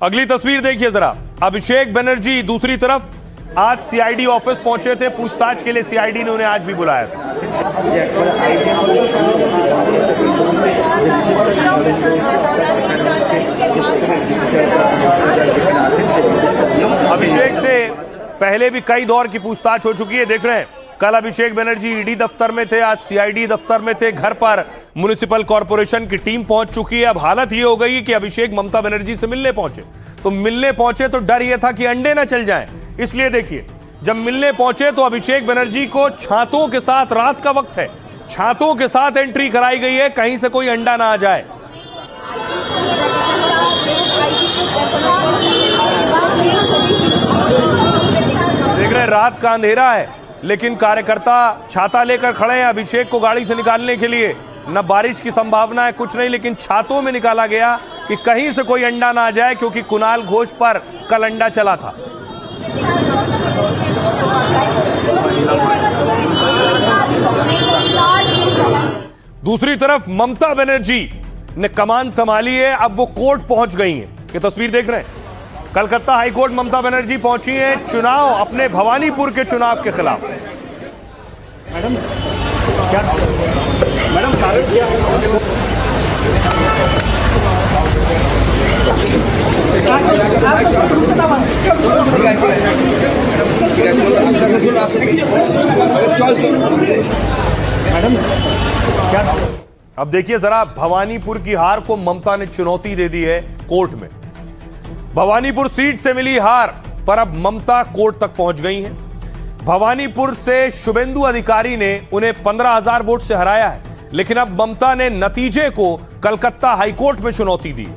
अगली तस्वीर देखिए जरा, अभिषेक बनर्जी दूसरी तरफ आज सीआईडी ऑफिस पहुंचे थे। पूछताछ के लिए सीआईडी ने उन्हें आज भी बुलाया था। अभिषेक से पहले भी कई दौर की पूछताछ हो चुकी है। देख रहे हैं, कल अभिषेक बनर्जी ईडी दफ्तर में थे, आज सीआईडी दफ्तर में थे। घर पर म्युनिसिपल कॉरपोरेशन की टीम पहुंच चुकी है। अब हालत ये हो गई कि अभिषेक ममता बनर्जी से मिलने पहुंचे, तो मिलने पहुंचे तो डर यह था कि अंडे ना चल जाएं। इसलिए देखिए, जब मिलने पहुंचे तो अभिषेक बनर्जी को छातों के साथ, रात का वक्त है, छातों के साथ एंट्री कराई गई है, कहीं से कोई अंडा ना आ जाए। देख रहे हैं, रात का अंधेरा है, लेकिन कार्यकर्ता छाता लेकर खड़े हैं अभिषेक को गाड़ी से निकालने के लिए। न बारिश की संभावना है, कुछ नहीं, लेकिन छातों में निकाला गया कि कहीं से कोई अंडा ना आ जाए, क्योंकि कुणाल घोष पर कल अंडा चला था। दूसरी तरफ ममता बनर्जी ने कमान संभाली है, अब वो कोर्ट पहुंच गई हैं। ये तस्वीर देख रहे हैं, कलकत्ता हाईकोर्ट ममता बनर्जी पहुंची है चुनाव, अपने भवानीपुर के चुनाव के खिलाफ। मैडम क्या, मैडम कागज क्या अब देखिए जरा, भवानीपुर की हार को ममता ने चुनौती दे दी है कोर्ट में। भवानीपुर सीट से मिली हार पर अब ममता कोर्ट तक पहुंच गई हैं। भवानीपुर से शुभेंदु अधिकारी ने उन्हें 15,000 वोट से हराया है, लेकिन अब ममता ने नतीजे को कलकत्ता हाईकोर्ट में चुनौती दी।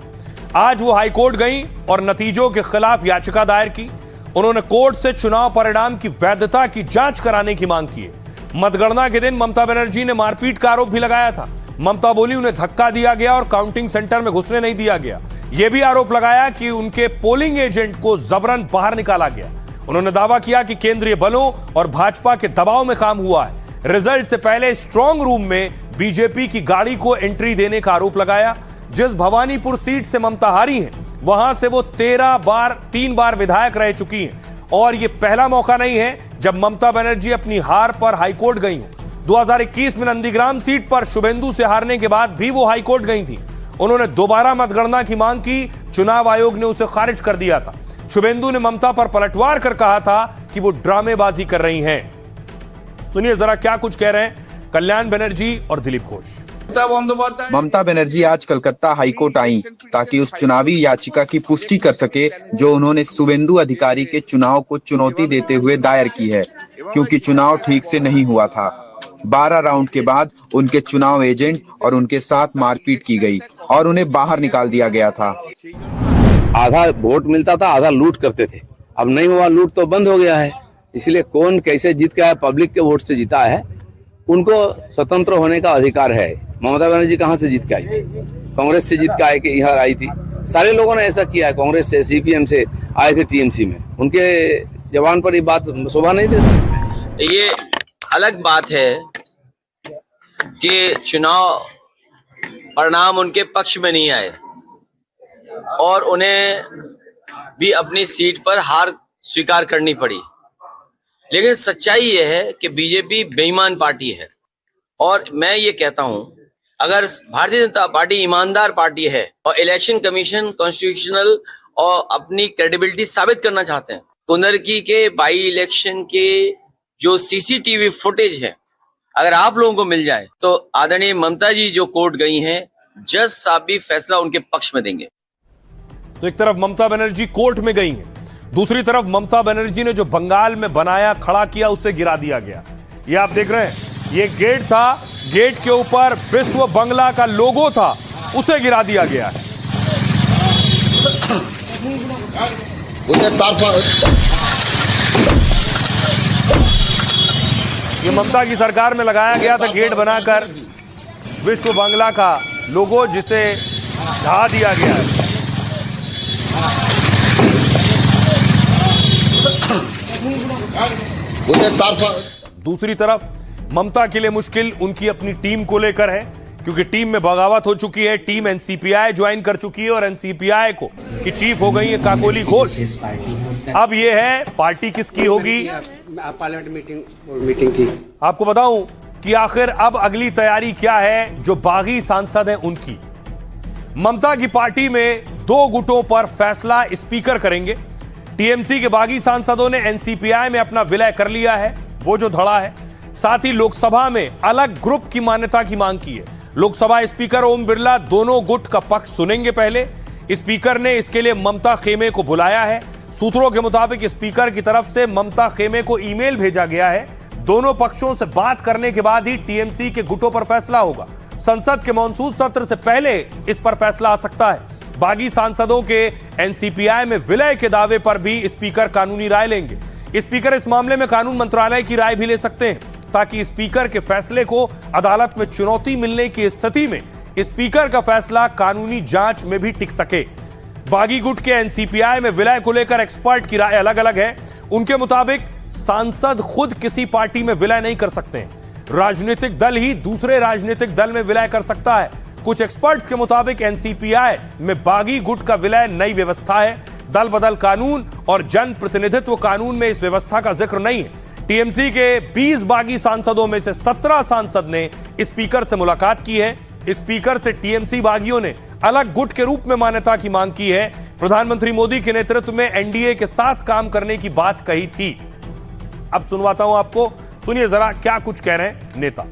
आज वो हाईकोर्ट गई और नतीजों के खिलाफ याचिका दायर की। उन्होंने कोर्ट से चुनाव परिणाम की वैधता की जांच कराने की मांग की है। मतगणना के दिन ममता बनर्जी ने मारपीट का आरोप भी लगाया था। ममता बोली उन्हें धक्का दिया गया और काउंटिंग सेंटर में घुसने नहीं दिया गया। यह भी आरोप लगाया कि उनके पोलिंग एजेंट को जबरन बाहर निकाला गया। उन्होंने दावा किया कि केंद्रीय बलों और भाजपा के दबाव में काम हुआ है। रिजल्ट से पहले स्ट्रांग रूम में बीजेपी की गाड़ी को एंट्री देने का आरोप लगाया। जिस भवानीपुर सीट से ममता हारी हैं, वहां से वो 3 बार विधायक रह चुकी हैं और ये पहला मौका नहीं है जब ममता बनर्जी अपनी हार पर हाईकोर्ट गई हैं। 2021 में नंदीग्राम सीट पर शुभेंदु से हारने के बाद भी वो हाईकोर्ट गई थी। उन्होंने दोबारा मतगणना की मांग की। चुनाव आयोग ने उसे खारिज कर दिया था। शुभेंदु ने ममता पर पलटवार कर कहा था कि वो ड्रामेबाजी कर रही हैं। सुनिए जरा क्या कुछ कह रहे हैं कल्याण बनर्जी और दिलीप घोष। ममता बनर्जी आज कलकत्ता हाईकोर्ट आई ताकि उस चुनावी याचिका की पुष्टि कर सके जो उन्होंने शुभेंदु अधिकारी के चुनाव को चुनौती देते हुए दायर की है, क्योंकि चुनाव ठीक से नहीं हुआ था। 12 राउंड के बाद उनके चुनाव एजेंट और उनके साथ मारपीट की गई और उन्हें बाहर निकाल दिया गया था। आधा वोट मिलता था, आधा लूट करते थे। अब नहीं हुआ, लूट तो बंद हो गया है। इसलिए कौन कैसे जीत का है, पब्लिक के वोट से जीता है, उनको स्वतंत्र होने का अधिकार है। ममता बनर्जी कहाँ से जीत के आई थी? कांग्रेस से जीत के आए कि यहाँ आई थी। सारे लोगों ने ऐसा किया है, कांग्रेस से, सीपीएम से आए थे टीएमसी में। उनके जवान पर ये बात शोभा नहीं देती। ये अलग बात है कि चुनाव परिणाम उनके पक्ष में नहीं आए और उन्हें भी अपनी सीट पर हार स्वीकार करनी पड़ी। लेकिन सच्चाई यह है कि बीजेपी बेईमान पार्टी है और मैं ये कहता हूं, अगर भारतीय जनता पार्टी ईमानदार पार्टी है और इलेक्शन कमीशन कॉन्स्टिट्यूशनल और अपनी क्रेडिबिलिटी साबित करना चाहते हैं, कुंदरकी के बाई इलेक्शन के जो सीसीटीवी फुटेज है अगर आप लोगों को मिल जाए तो आदरणीय ममता जी जो कोर्ट गई हैं, जज साहब भी फैसला उनके पक्ष में देंगे। तो एक तरफ ममता बनर्जी कोर्ट में गई हैं, दूसरी तरफ ममता बनर्जी ने जो बंगाल में बनाया खड़ा किया उसे गिरा दिया गया। ये आप देख रहे हैं, ये गेट था, गेट के ऊपर विश्व बंगला का लोगो था, उसे गिरा दिया गया है। ये ममता की सरकार में लगाया गया था गेट बनाकर विश्व बंगला का लोगो, जिसे ढा दिया गया है। दूसरी तरफ ममता के लिए मुश्किल उनकी अपनी टीम को लेकर है, क्योंकि टीम में बगावत हो चुकी है। टीम एनसीपीआई ज्वाइन कर चुकी है और एनसीपीआई को की चीफ हो गई है काकोली घोष। अब ये है पार्टी किसकी होगी। पार्लियामेंट मीटिंग थी। आपको बताऊं कि आखिर अब अगली तैयारी क्या है जो बागी सांसद हैं उनकी। ममता की पार्टी में 2 गुटों पर फैसला स्पीकर करेंगे। टीएमसी के बागी सांसदों ने एनसीपीआई में अपना विलय कर लिया है, वो जो धड़ा है। साथ ही लोकसभा में अलग ग्रुप की मान्यता की मांग की है। लोकसभा स्पीकर ओम बिरला दोनों गुट का पक्ष सुनेंगे पहले। स्पीकर ने इसके लिए ममता खेमे को बुलाया है। सूत्रों के मुताबिक स्पीकर की तरफ से ममता खेमे को ईमेल भेजा गया है। दोनों पक्षों से बात करने के बाद ही टीएमसी के गुटों पर फैसला होगा। संसद के मॉनसून सत्र से पहले इस पर फैसला आ सकता है। बागी सांसदों के एनसीपीआई में विलय के दावे पर भी स्पीकर कानूनी राय लेंगे। स्पीकर इस मामले में कानून मंत्रालय की राय भी ले सकते हैं, ताकि स्पीकर के फैसले को अदालत में चुनौती मिलने की स्थिति में स्पीकर का फैसला कानूनी जांच में भी टिक सके। बागी गुट के एनसीपीआई में विलय को लेकर एक्सपर्ट की राय अलग अलग है। उनके मुताबिक सांसद खुद किसी पार्टी में विलय नहीं कर सकते, राजनीतिक दल ही दूसरे राजनीतिक दल में विलय कर सकता है। कुछ एक्सपर्ट्स के मुताबिक एनसीपीआई में बागी गुट का विलय नई व्यवस्था है। दल बदल कानून और जन प्रतिनिधित्व कानून में इस व्यवस्था का जिक्र नहीं है। टीएमसी के 20 बागी सांसदों में से 17 सांसद ने स्पीकर से मुलाकात की है। स्पीकर से टीएमसी बागियों ने अलग गुट के रूप में मान्यता की मांग की है। प्रधानमंत्री मोदी के नेतृत्व में एनडीए के साथ काम करने की बात कही थी। अब सुनवाता हूं आपको, सुनिए जरा क्या कुछ कह रहे हैं नेता।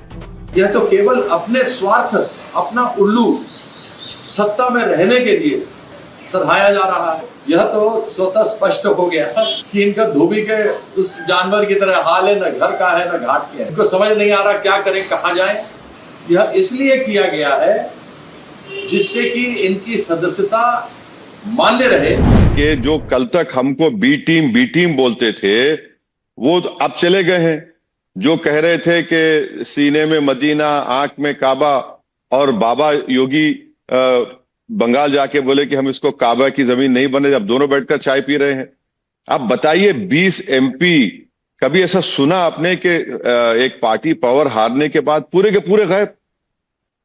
यह तो केवल अपने स्वार्थ, अपना उल्लू सत्ता में रहने के लिए सधाया जा रहा है। यह तो स्वतः स्पष्ट हो गया कि इनका धोबी के उस जानवर की तरह हाल है, न घर का है न घाट के है। इनको समझ नहीं आ रहा क्या करें, कहां जाएं। यह इसलिए किया गया है जिससे कि इनकी सदस्यता मान्य रहे। कि जो कल तक हमको बी टीम बोलते थे वो अब चले गए हैं। जो कह रहे थे कि सीने में मदीना, आंख में काबा, और बाबा योगी बंगाल जाके बोले कि हम इसको काबा की जमीन नहीं बने, अब दोनों बैठकर चाय पी रहे हैं। अब बताइए 20 MP, कभी ऐसा सुना आपने कि एक पार्टी पावर हारने के बाद पूरे के पूरे गायब?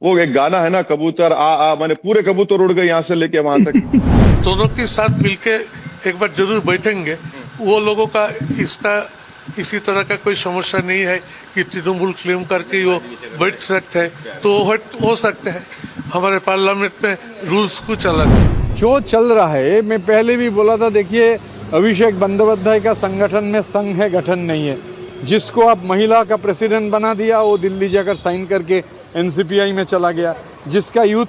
वो एक गाना है ना, कबूतर आ मैंने पूरे कबूतर उड़ गए यहां से लेके वहां तक। दोनों के साथ मिलके एक बार जरूर बैठेंगे। वो लोगों का इसी तरह का कोई समस्या नहीं है कि तृणमूल क्लेम करके वो बैठ सकते हैं, तो हो सकते हैं। हमारे पार्लियामेंट में रूल्स कुछ अलग है। जो चल रहा है, मैं पहले भी बोला था, देखिए अभिषेक बंदोपाध्याय का संगठन में संघ है, गठन नहीं है। जिसको आप महिला का प्रेसिडेंट बना दिया वो दिल्ली जाकर साइन करके NCPI में चला गया। जिसको यूथ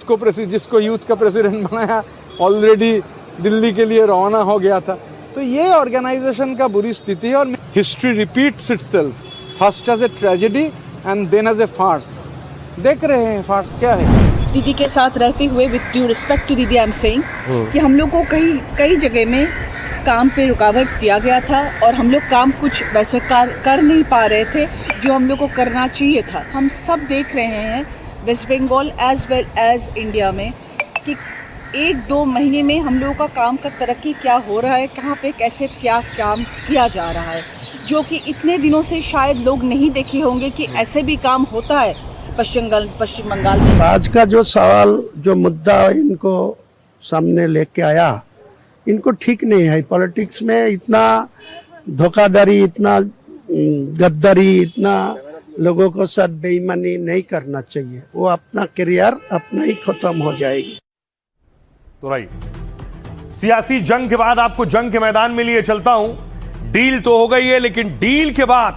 का प्रेसिडेंट बनाया ऑलरेडी दिल्ली के लिए रवाना हो गया था। तो ये ऑर्गेनाइजेशन का बुरी स्थिति है और history repeats itself, first as a tragedy and then as a farce. देख रहे हैं फार्स क्या है। दीदी के साथ रहते हुए विद ड्यू रिस्पेक्ट टू दीदी, आई एम सेइंग कि हम लोग को कई जगह में काम पे रुकावट दिया गया था और हम लोग काम कुछ वैसे कर नहीं पा रहे थे जो हम लोग को करना चाहिए था। हम सब देख रहे हैं West Bengal as well as India में कि 1-2 महीने में हम लोगों का काम का तरक्की क्या हो रहा है, कहाँ पे कैसे क्या काम किया जा रहा है, जो कि इतने दिनों से शायद लोग नहीं देखे होंगे कि ऐसे भी काम होता है पश्चिम बंगाल में। आज का जो सवाल, जो मुद्दा इनको सामने लेके आया, इनको ठीक नहीं है। पॉलिटिक्स में इतना धोखाधड़ी, इतना गद्दारी, इतना लोगों को साथ बेईमानी नहीं करना चाहिए। वो अपना करियर अपना ही खत्म हो जाएगी। तो राइट, सियासी जंग के बाद आपको जंग के मैदान में लिए चलता हूं। डील तो हो गई है, लेकिन डील के बाद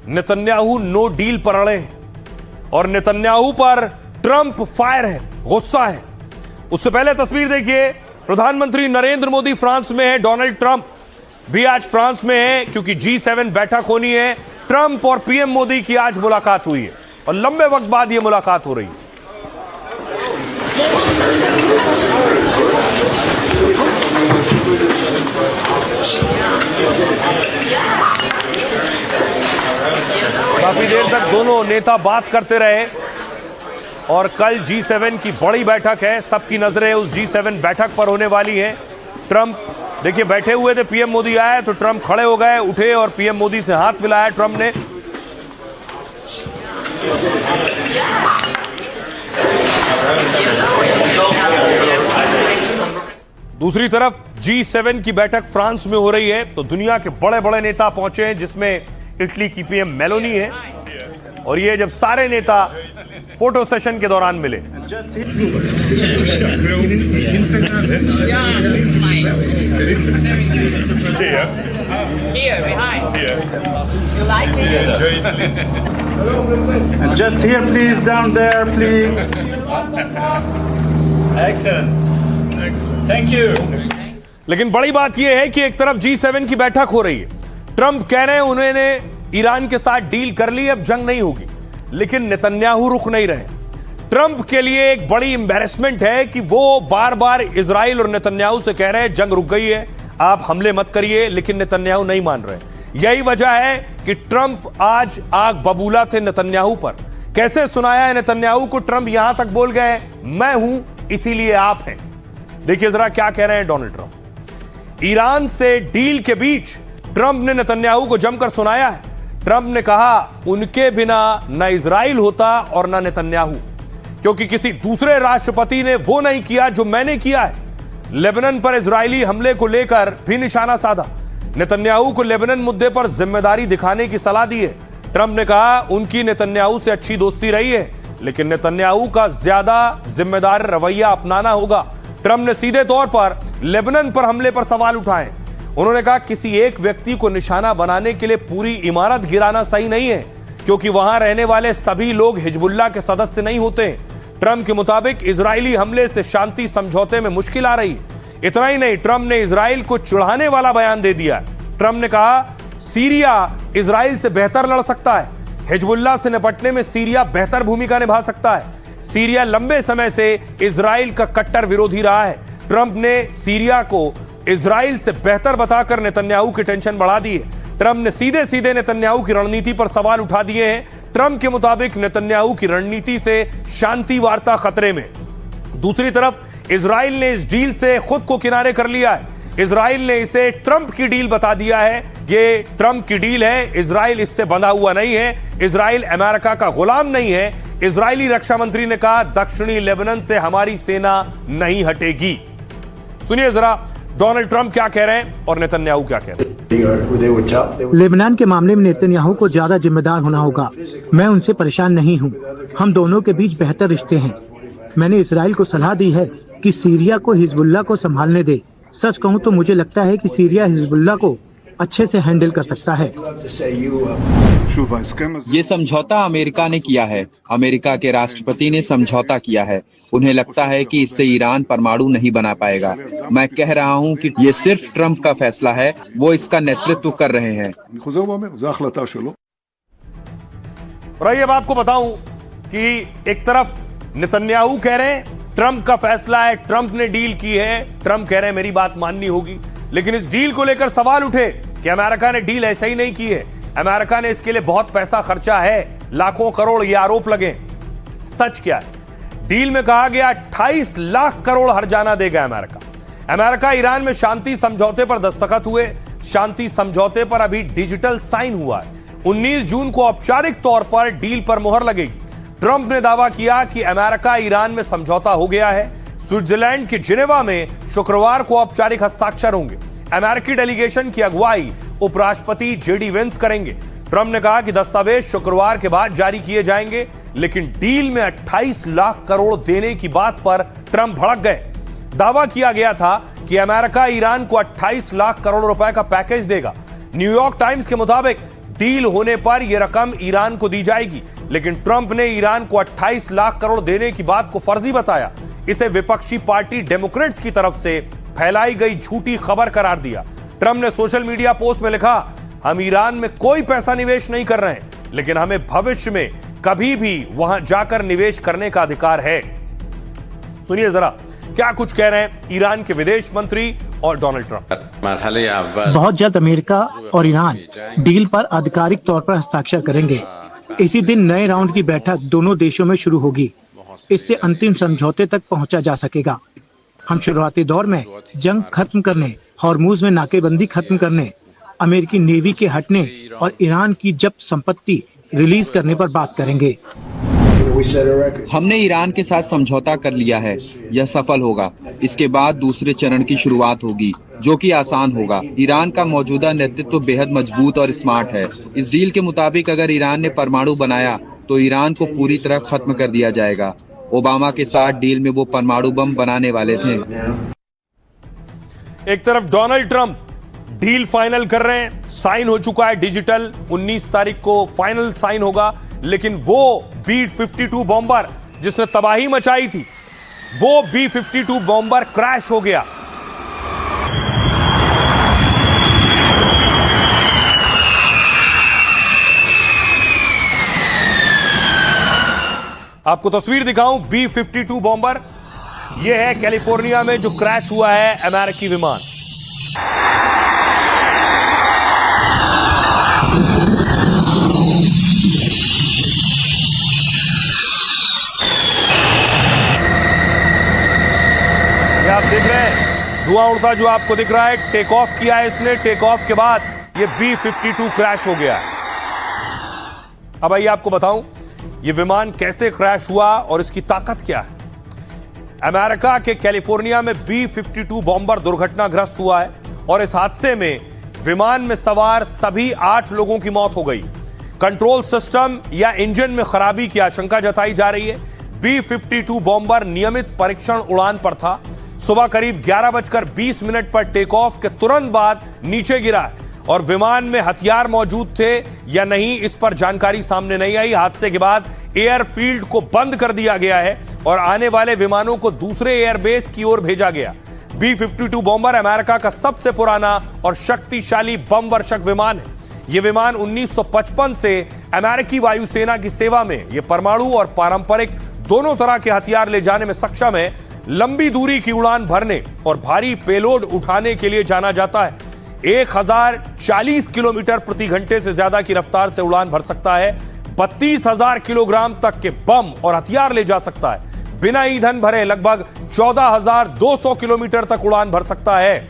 नेतन्याहू नो डील पर अड़े हैं और नेतन्याहू पर ट्रंप फायर है, गुस्सा है। उससे पहले तस्वीर देखिए, प्रधानमंत्री नरेंद्र मोदी फ्रांस में है, डोनाल्ड ट्रंप भी आज फ्रांस में है क्योंकि G7 बैठक होनी है। ट्रंप और PM मोदी की आज मुलाकात हुई है और लंबे वक्त बाद यह मुलाकात हो रही है। काफी देर तक दोनों नेता बात करते रहे और कल G7 की बड़ी बैठक है, सबकी नजरें उस G7 बैठक पर होने वाली हैं। ट्रंप देखिए बैठे हुए थे, PM मोदी आए तो ट्रंप खड़े हो गए, उठे और PM मोदी से हाथ मिलाया ट्रंप ने। दूसरी तरफ G7 की बैठक फ्रांस में हो रही है तो दुनिया के बड़े बड़े नेता पहुंचे हैं, जिसमें इटली की PM मेलोनी है और ये जब सारे नेता फोटो सेशन के दौरान मिले। Just here, please. Down there, please. Excellent. Thank you. लेकिन बड़ी बात यह है कि एक तरफ G7 की बैठक हो रही है, ट्रंप कह रहे हैं उन्होंने ईरान के साथ डील कर ली, अब जंग नहीं होगी, लेकिन नेतन्याहू रुक नहीं रहे। ट्रंप के लिए एक बड़ी एम्बैरेसमेंट है कि वो बार बार इजराइल और नेतन्याहू से कह रहे हैं जंग रुक गई है, आप हमले मत करिए, लेकिन नेतन्याहू नहीं मान रहे। यही वजह है कि ट्रंप आज आग बबूला थे नेतन्याहू पर। कैसे सुनाया है नेतन्याहू को, ट्रंप यहां तक बोल गए मैं हूं इसीलिए आप हैं। देखिए जरा क्या कह रहे हैं डोनाल्ड ट्रंप। ईरान से डील के बीच ट्रंप ने नेतन्याहू को जमकर सुनाया है। ट्रंप ने कहा उनके बिना न इजराइल होता और न नेतन्याहू, क्योंकि किसी दूसरे राष्ट्रपति ने वो नहीं किया जो मैंने किया है। लेबनान पर इजरायली हमले को लेकर भी निशाना साधा, नेतन्याहू को लेबनान मुद्दे पर जिम्मेदारी दिखाने की सलाह दी है। ट्रंप ने कहा उनकी नेतन्याहू से अच्छी दोस्ती रही है, लेकिन नेतन्याहू का ज्यादा जिम्मेदार रवैया अपनाना होगा। ट्रंप ने सीधे तौर पर लेबनान पर हमले पर सवाल उठाए। उन्होंने कहा किसी एक व्यक्ति को निशाना बनाने के लिए पूरी इमारत गिराना सही नहीं है, क्योंकि वहां रहने वाले सभी लोग हिजबुल्लाह के सदस्य नहीं होते। ट्रंप के मुताबिक इजरायली हमले से शांति समझौते में मुश्किल आ रही। इतना ही नहीं, ट्रंप ने इजराइल को चिढ़ाने वाला बयान दे दिया। ट्रंप ने कहा सीरिया इजराइल से बेहतर लड़ सकता है, हिजबुल्लाह से निपटने में सीरिया बेहतर भूमिका निभा सकता है। सीरिया लंबे समय से इजराइल का कट्टर विरोधी रहा है। ट्रंप ने सीरिया को इजराइल से बेहतर बताकर नेतन्याहू की टेंशन बढ़ा दी है। ट्रंप ने सीधे सीधे नेतन्याहू की रणनीति पर सवाल उठा दिए हैं। ट्रंप के मुताबिक नेतन्याहू की रणनीति से शांति वार्ता खतरे में। दूसरी तरफ इजराइल ने इस डील से खुद को किनारे कर लिया है। इजराइल ने इसे ट्रंप की डील बता दिया है। ये ट्रंप की डील है, इजराइल इससे बंधा हुआ नहीं है। इजराइल अमेरिका का गुलाम नहीं है। इजरायली रक्षा मंत्री ने कहा दक्षिणी लेबनान से हमारी सेना नहीं हटेगी। सुनिए जरा डोनाल्ड ट्रंप क्या कह रहे हैं और नेतन्याहू क्या कह रहे हैं। लेबनान के मामले में नेतन्याहू को ज्यादा जिम्मेदार होना होगा। मैं उनसे परेशान नहीं हूं। हम दोनों के बीच बेहतर रिश्ते हैं। मैंने इजराइल को सलाह दी है कि सीरिया को हिजबुल्लाह को संभालने दे। सच कहूं तो मुझे लगता है कि सीरिया हिजबुल्लाह को अच्छे से हैंडल कर सकता है। ये समझौता अमेरिका ने किया है। अमेरिका के राष्ट्रपति ने समझौता किया है। उन्हें लगता है कि इससे ईरान परमाणु नहीं बना पाएगा। मैं कह रहा हूं कि ये सिर्फ ट्रंप का फैसला है, वो इसका नेतृत्व कर रहे हैं। और अब आपको बताऊं कि एक तरफ नेतन्याहू कह रहे हैं ट्रंप का फैसला है, ट्रंप ने डील की है, ट्रंप कह रहे हैं मेरी बात माननी होगी। लेकिन इस डील को लेकर सवाल उठे कि अमेरिका ने डील ऐसे ही नहीं की है, अमेरिका ने इसके लिए बहुत पैसा खर्चा है, लाखों करोड़, ये आरोप लगे। सच क्या है? डील में कहा गया 28 लाख करोड़ हर्जाना देगा अमेरिका। अमेरिका ईरान में शांति समझौते पर दस्तखत हुए। शांति समझौते पर अभी डिजिटल साइन हुआ है। 19 जून को औपचारिक तौर पर डील पर मुहर लगेगी। ट्रंप ने दावा किया कि अमेरिका ईरान में समझौता हो गया है। स्विट्जरलैंड के जिनेवा में शुक्रवार को औपचारिक हस्ताक्षर होंगे। अमेरिकी डेलीगेशन की अगुवाई उपराष्ट्रपति जेडी वेंस करेंगे। ट्रंप ने कहा कि दस्तावेज शुक्रवार के बाद जारी किए जाएंगे, लेकिन डील में 28 लाख करोड़ देने की बात पर ट्रंप भड़क गए। दावा किया गया था कि अमेरिका ईरान को 28 लाख करोड़ रुपए का पैकेज देगा। न्यूयॉर्क टाइम्स के मुताबिक डील होने पर यह रकम ईरान को दी जाएगी, लेकिन ट्रंप ने ईरान को 28 लाख करोड़ देने की बात को फर्जी बताया। इसे विपक्षी पार्टी डेमोक्रेट्स की तरफ से फैलाई गई झूठी खबर करार दिया। ट्रंप ने सोशल मीडिया पोस्ट में लिखा, हम ईरान में कोई पैसा निवेश नहीं कर रहे हैं, लेकिन हमें भविष्य में कभी भी वहां जाकर निवेश करने का अधिकार है। सुनिए जरा क्या कुछ कह रहे हैं ईरान के विदेश मंत्री और डोनाल्ड ट्रंप। बहुत जल्द अमेरिका और ईरान डील पर आधिकारिक तौर पर हस्ताक्षर करेंगे। इसी दिन नए राउंड की बैठक दोनों देशों में शुरू होगी। इससे अंतिम समझौते तक पहुंचा जा सकेगा। हम शुरुआती दौर में जंग खत्म करने, हॉर्मुज में नाकेबंदी खत्म करने, अमेरिकी नेवी के हटने और ईरान की जब्त संपत्ति रिलीज करने पर बात करेंगे। हमने ईरान के साथ समझौता कर लिया है, यह सफल होगा। इसके बाद दूसरे चरण की शुरुआत होगी, जो कि आसान होगा। ईरान का मौजूदा नेतृत्व बेहद मजबूत और स्मार्ट है। इस डील के मुताबिक अगर ईरान ने परमाणु बनाया तो ईरान को पूरी तरह खत्म कर दिया जाएगा। ओबामा के साथ डील में वो परमाणु बम बनाने वाले थे। एक तरफ डोनाल्ड ट्रंप डील फाइनल कर रहे हैं, साइन हो चुका है डिजिटल, 19 तारीख को फाइनल साइन होगा। लेकिन वो B-52 बॉम्बर जिसने तबाही मचाई थी, वो B-52 बॉम्बर क्रैश हो गया। आपको तस्वीर दिखाऊं B-52 बॉम्बर, यह है कैलिफोर्निया में जो क्रैश हुआ है अमेरिकी विमान। ये आप देख रहे हैं धुआं उड़ता जो आपको दिख रहा है, टेक ऑफ किया है इसने। टेक ऑफ के बाद ये B-52 क्रैश हो गया। अब आइए आपको बताऊं ये विमान कैसे क्रैश हुआ और इसकी ताकत क्या है। अमेरिका के कैलिफोर्निया में B-52 बॉम्बर दुर्घटनाग्रस्त हुआ है और इस हादसे में विमान में सवार सभी 8 लोगों की मौत हो गई। कंट्रोल सिस्टम या इंजन में खराबी की आशंका जताई जा रही है। B-52 बॉम्बर नियमित परीक्षण उड़ान पर था। सुबह करीब 11:20 पर टेक ऑफ के तुरंत बाद नीचे गिरा है और विमान में हथियार मौजूद थे या नहीं, इस पर जानकारी सामने नहीं आई। हादसे के बाद एयरफील्ड को बंद कर दिया गया है और आने वाले विमानों को दूसरे एयरबेस की ओर भेजा गया। B-52 बॉम्बर अमेरिका का सबसे पुराना और शक्तिशाली बम वर्षक विमान है। यह विमान 1955 से अमेरिकी वायुसेना की सेवा में यह परमाणु और पारंपरिक दोनों तरह के हथियार ले जाने में सक्षम है। लंबी दूरी की उड़ान भरने और भारी पेलोड उठाने के लिए जाना जाता है। 1040 किलोमीटर प्रति घंटे से ज्यादा की रफ्तार से उड़ान भर सकता है। 32,000 किलोग्राम तक के बम और हथियार ले जा सकता है। बिना ईंधन भरे लगभग 14,200 किलोमीटर तक उड़ान भर सकता है।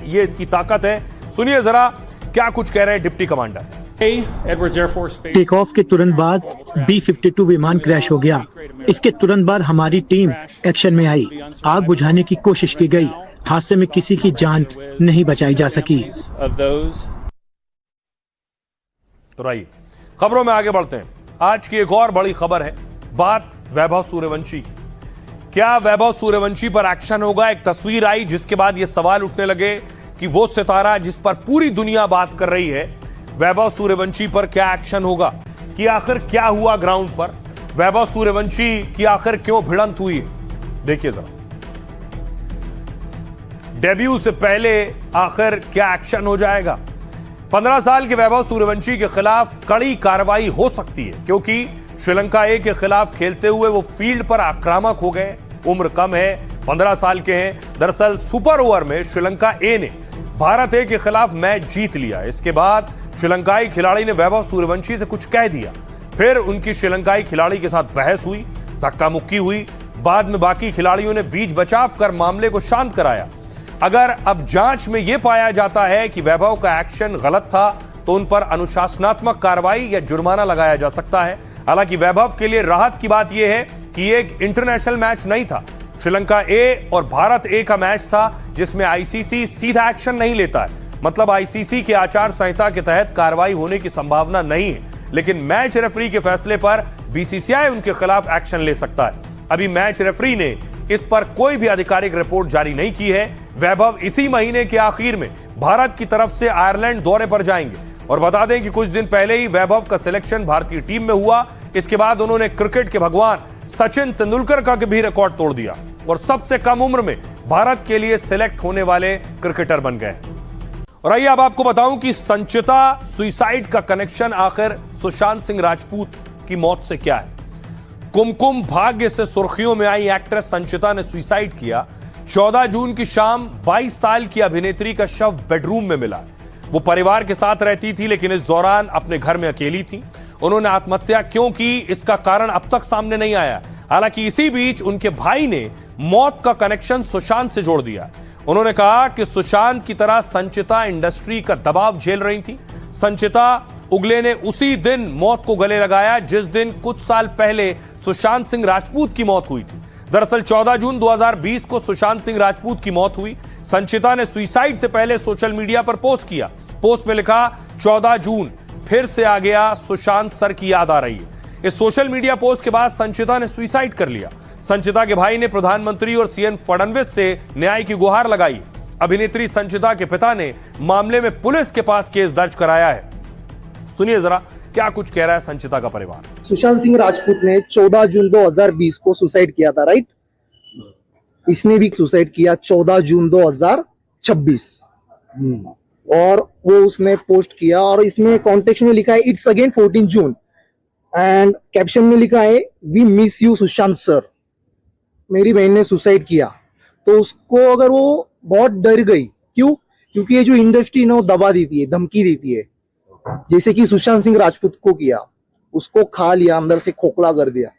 यह इसकी ताकत है। सुनिए जरा क्या कुछ कह रहे हैं डिप्टी कमांडर। टेक ऑफ के तुरंत बाद B-52 विमान क्रैश हो गया। इसके तुरंत बाद हमारी टीम एक्शन में आई। आग बुझाने की कोशिश की गई। हादसे में किसी की जान नहीं बचाई जा सकी। तो आइए खबरों में आगे बढ़ते हैं। आज की एक और बड़ी खबर है, बात वैभव सूर्यवंशी की। क्या वैभव सूर्यवंशी पर एक्शन होगा? एक तस्वीर आई जिसके बाद यह सवाल उठने लगे कि वो सितारा जिस पर पूरी दुनिया बात कर रही है, वैभव सूर्यवंशी पर क्या एक्शन होगा, कि आखिर क्या हुआ ग्राउंड पर, वैभव सूर्यवंशी की आखिर क्यों भिड़ंत हुई है। देखिए जरा, डेब्यू से पहले आखिर क्या एक्शन हो जाएगा। 15 साल के वैभव सूर्यवंशी के खिलाफ कड़ी कार्रवाई हो सकती है क्योंकि श्रीलंका ए के खिलाफ खेलते हुए वो फील्ड पर आक्रामक हो गए। उम्र कम है, 15 साल के हैं। दरअसल सुपर ओवर में श्रीलंका ए ने भारत ए के खिलाफ मैच जीत लिया। इसके बाद श्रीलंकाई खिलाड़ी ने वैभव सूर्यवंशी से कुछ कह दिया, फिर उनकी श्रीलंकाई खिलाड़ी के साथ बहस हुई, धक्का मुक्की हुई। बाद में बाकी खिलाड़ियों ने बीच बचाव कर मामले को शांत कराया। अगर अब जांच में यह पाया जाता है कि वैभव का एक्शन गलत था तो उन पर अनुशासनात्मक कार्रवाई या जुर्माना लगाया जा सकता है। हालांकि वैभव के लिए राहत की बात यह है कि यह एक इंटरनेशनल मैच नहीं था, श्रीलंका ए और भारत ए का मैच था जिसमें आईसीसी सीधा एक्शन नहीं लेता है। मतलब आईसीसी के आचार संहिता के तहत कार्रवाई होने की संभावना नहीं है, लेकिन मैच रेफरी के फैसले पर बीसीसीआई उनके खिलाफ एक्शन ले सकता है। अभी मैच रेफरी ने इस पर कोई भी आधिकारिक रिपोर्ट जारी नहीं की है। वैभव इसी महीने के आखिर में भारत की तरफ से आयरलैंड दौरे पर जाएंगे और बता दें कि कुछ दिन पहले ही वैभव का सिलेक्शन भारतीय टीम में हुआ। इसके बाद उन्होंने क्रिकेट के भगवान सचिन तेंदुलकर का भी रिकॉर्ड तोड़ दिया और सबसे कम उम्र में भारत के लिए सिलेक्ट होने वाले क्रिकेटर बन गए। और आइए अब आपको बताऊं कि संचिता सुसाइड का कनेक्शन आखिर सुशांत सिंह राजपूत की मौत से क्या है। कुमकुम भाग्य से सुर्खियों में आई एक्ट्रेस संचिता ने सुसाइड किया। 14 जून की शाम 22 साल की अभिनेत्री का शव बेडरूम में मिला। वो परिवार के साथ रहती थी लेकिन इस दौरान अपने घर में अकेली थी। उन्होंने आत्महत्या क्यों की, इसका कारण अब तक सामने नहीं आया। हालांकि इसी बीच उनके भाई ने मौत का कनेक्शन सुशांत से जोड़ दिया। उन्होंने कहा कि सुशांत की तरह संचिता इंडस्ट्री का दबाव झेल रही थी। संचिता उगले ने उसी दिन मौत को गले लगाया जिस दिन कुछ साल पहले सुशांत सिंह राजपूत की मौत हुई थी। दरअसल 14 जून 2020 को सुशांत सिंह राजपूत की मौत हुई। संचिता ने सुसाइड से पहले सोशल मीडिया पर पोस्ट किया। पोस्ट में लिखा, 14 जून फिर से आ गया, सुशांत सर की याद आ रही है। इस सोशल मीडिया पोस्ट के बाद संचिता ने सुसाइड कर लिया। संचिता के भाई ने प्रधानमंत्री और सीएम फडणवीस से न्याय की गुहार लगाई। अभिनेत्री संचिता के पिता ने मामले में पुलिस के पास केस दर्ज कराया है। सुनिए जरा क्या कुछ कह रहा है संचिता का परिवार। सुशांत सिंह राजपूत ने 14 जून 2020 को सुसाइड किया था, राइट? इसने भी सुसाइड किया 14 जून 2026 और वो उसने पोस्ट किया और इसमें कॉन्टेक्स्ट में लिखा है it's again 14 June and caption में लिखा है we miss you Sushant sir. मेरी बहन ने सुसाइड किया तो उसको अगर वो बहुत डर गई, क्यों? क्योंकि ये जो इंडस्ट्री ना वो दबा देती है, धमकी देती है, जैसे कि सुशांत सिंह राजपूत को किया, उसको खा लिया, अंदर से खोखला कर दिया।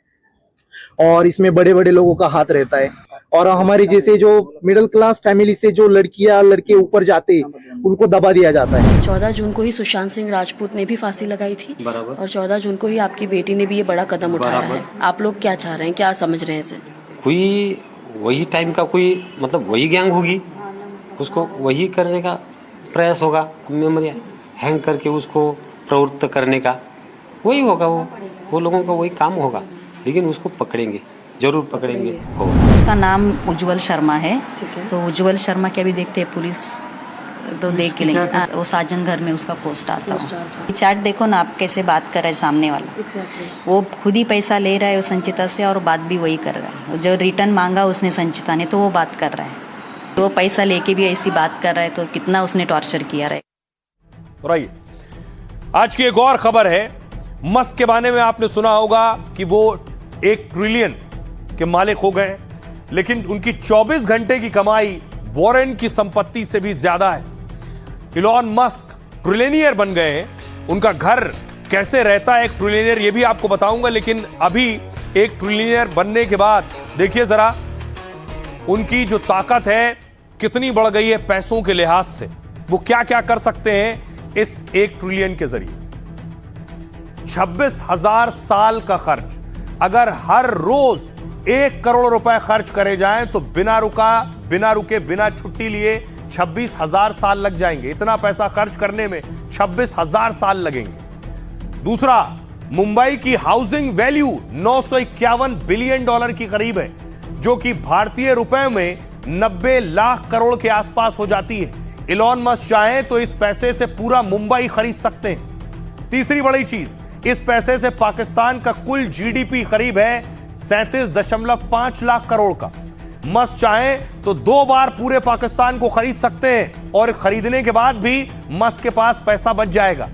और इसमें बड़े बड़े लोगों का हाथ रहता है और हमारे जैसे जो मिडिल क्लास फैमिली से जो लड़कियां लड़के ऊपर जाते उनको दबा दिया जाता है। 14 जून को ही सुशांत सिंह राजपूत ने भी फांसी लगाई थी और 14 जून को ही आपकी बेटी ने भी ये बड़ा कदम उठाया है। आप लोग क्या चाह रहे हैं, क्या समझ रहे हैं इसे? कोई वही टाइम का कोई मतलब वही गैंग होगी, उसको वही करने का प्रयास होगा, मेमोरी हैंग करके उसको प्रवृत्त करने का वही होगा। वो लोगों का वही काम होगा, लेकिन उसको पकड़ेंगे, जरूर पकड़ेंगे। उसका नाम उज्जवल शर्मा है। तो उज्जवल शर्मा के अभी देखते हैं पुलिस तो देख के लेंगे। वो साजन घर में उसका पोस्ट आता है। चैट देखो ना आप कैसे बात कर रहे हैं सामने वाला। वो खुद ही पैसा ले रहा है वो संचिता से और बात भी वही कर रहा है। जो रिटर्न मांगा उसने संचिता ने तो वो बात कर रहा है। तो वो पैसा लेके भी ऐसी बात कर रहा है तो कितना उसने टॉर्चर किया रही। आज की एक और खबर है, मस्क के बारे में आपने सुना होगा कि वो 1 ट्रिलियन के मालिक हो गए, लेकिन उनकी 24 घंटे की कमाई वॉरेन की संपत्ति से भी ज्यादा है। इलॉन मस्क ट्रिलियनियर बन गए हैं। उनका घर कैसे रहता है एक ट्रिलियनियर ये भी आपको बताऊंगा, लेकिन अभी एक ट्रिलियनियर बनने के बाद देखिए जरा उनकी जो ताकत है कितनी बढ़ गई है पैसों के लिहाज से। वो क्या क्या कर सकते हैं इस 1 ट्रिलियन के जरिए। 26,000 साल का खर्च, अगर हर रोज 1 करोड़ रुपए खर्च करे जाएं तो बिना रुके बिना छुट्टी लिए 26,000 साल लग जाएंगे। इतना पैसा खर्च करने में 26,000 साल लगेंगे। दूसरा, मुंबई की हाउसिंग वैल्यू 951 बिलियन डॉलर की करीब है, जो कि भारतीय रुपए में 90 लाख करोड़ के आसपास हो जाती है। इलॉन मस्क चाहे तो इस पैसे से पूरा मुंबई खरीद सकते हैं। तीसरी बड़ी चीज, इस पैसे से पाकिस्तान का कुल जीडीपी करीब है 37.5 लाख करोड़ का। मस्क चाहे तो 2 बार पूरे पाकिस्तान को खरीद सकते हैं और खरीदने के बाद भी मस्क के पास पैसा बच जाएगा।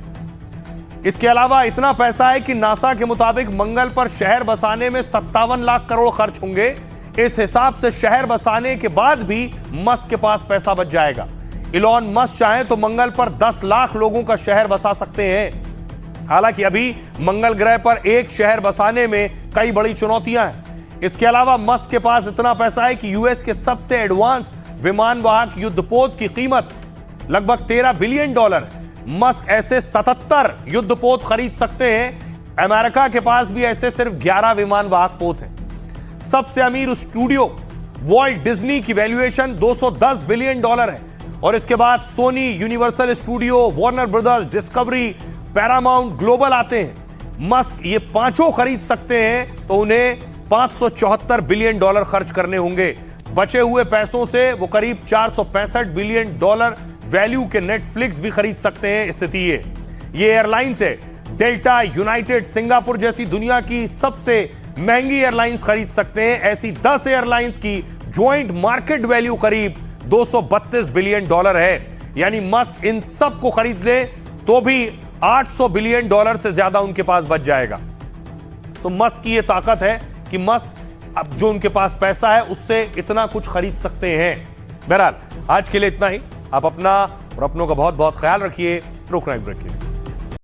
इसके अलावा इतना पैसा है कि नासा के मुताबिक मंगल पर शहर बसाने में 57 लाख करोड़ खर्च होंगे। इस हिसाब से शहर बसाने के बाद भी मस्क के पास पैसा बच जाएगा। इलॉन मस्क चाहे तो मंगल पर 10 लाख लोगों का शहर बसा सकते हैं। हालांकि अभी मंगल ग्रह पर एक शहर बसाने में कई बड़ी चुनौतियां हैं। इसके अलावा मस्क के पास इतना पैसा है कि यूएस के सबसे एडवांस विमान वाहक युद्धपोत की कीमत लगभग 13 बिलियन डॉलर है। मस्क ऐसे 77 युद्धपोत खरीद सकते हैं। अमेरिका के पास भी ऐसे सिर्फ 11 विमान वाहक पोत हैं। सबसे अमीर स्टूडियो वॉल्ट डिज्नी की वैल्यूएशन 210 बिलियन डॉलर है और इसके बाद Sony, Universal Studio, Warner Brothers, Discovery, Paramount, Global आते हैं। मस्क ये पांचों खरीद सकते हैं तो उन्हें 574 बिलियन डॉलर खर्च करने होंगे। बचे हुए पैसों से वो करीब 465 बिलियन डॉलर वैल्यू के नेटफ्लिक्स भी खरीद सकते हैं। स्थिति ये एयरलाइंस है, डेल्टा, यूनाइटेड, सिंगापुर जैसी दुनिया की सबसे महंगी एयरलाइंस खरीद सकते हैं। ऐसी 10 एयरलाइंस की ज्वाइंट मार्केट वैल्यू करीब 232 बिलियन डॉलर है। यानी मस्क इन सब को खरीद ले तो भी 800 बिलियन डॉलर से ज्यादा उनके पास बच जाएगा। तो मस्क की ये ताकत है कि मस्क अब जो उनके पास पैसा है उससे इतना कुछ खरीद सकते हैं। बहरहाल आज के लिए इतना ही। आप अपना और अपनों का बहुत बहुत ख्याल रखिए। प्रो क्राइम रखिए।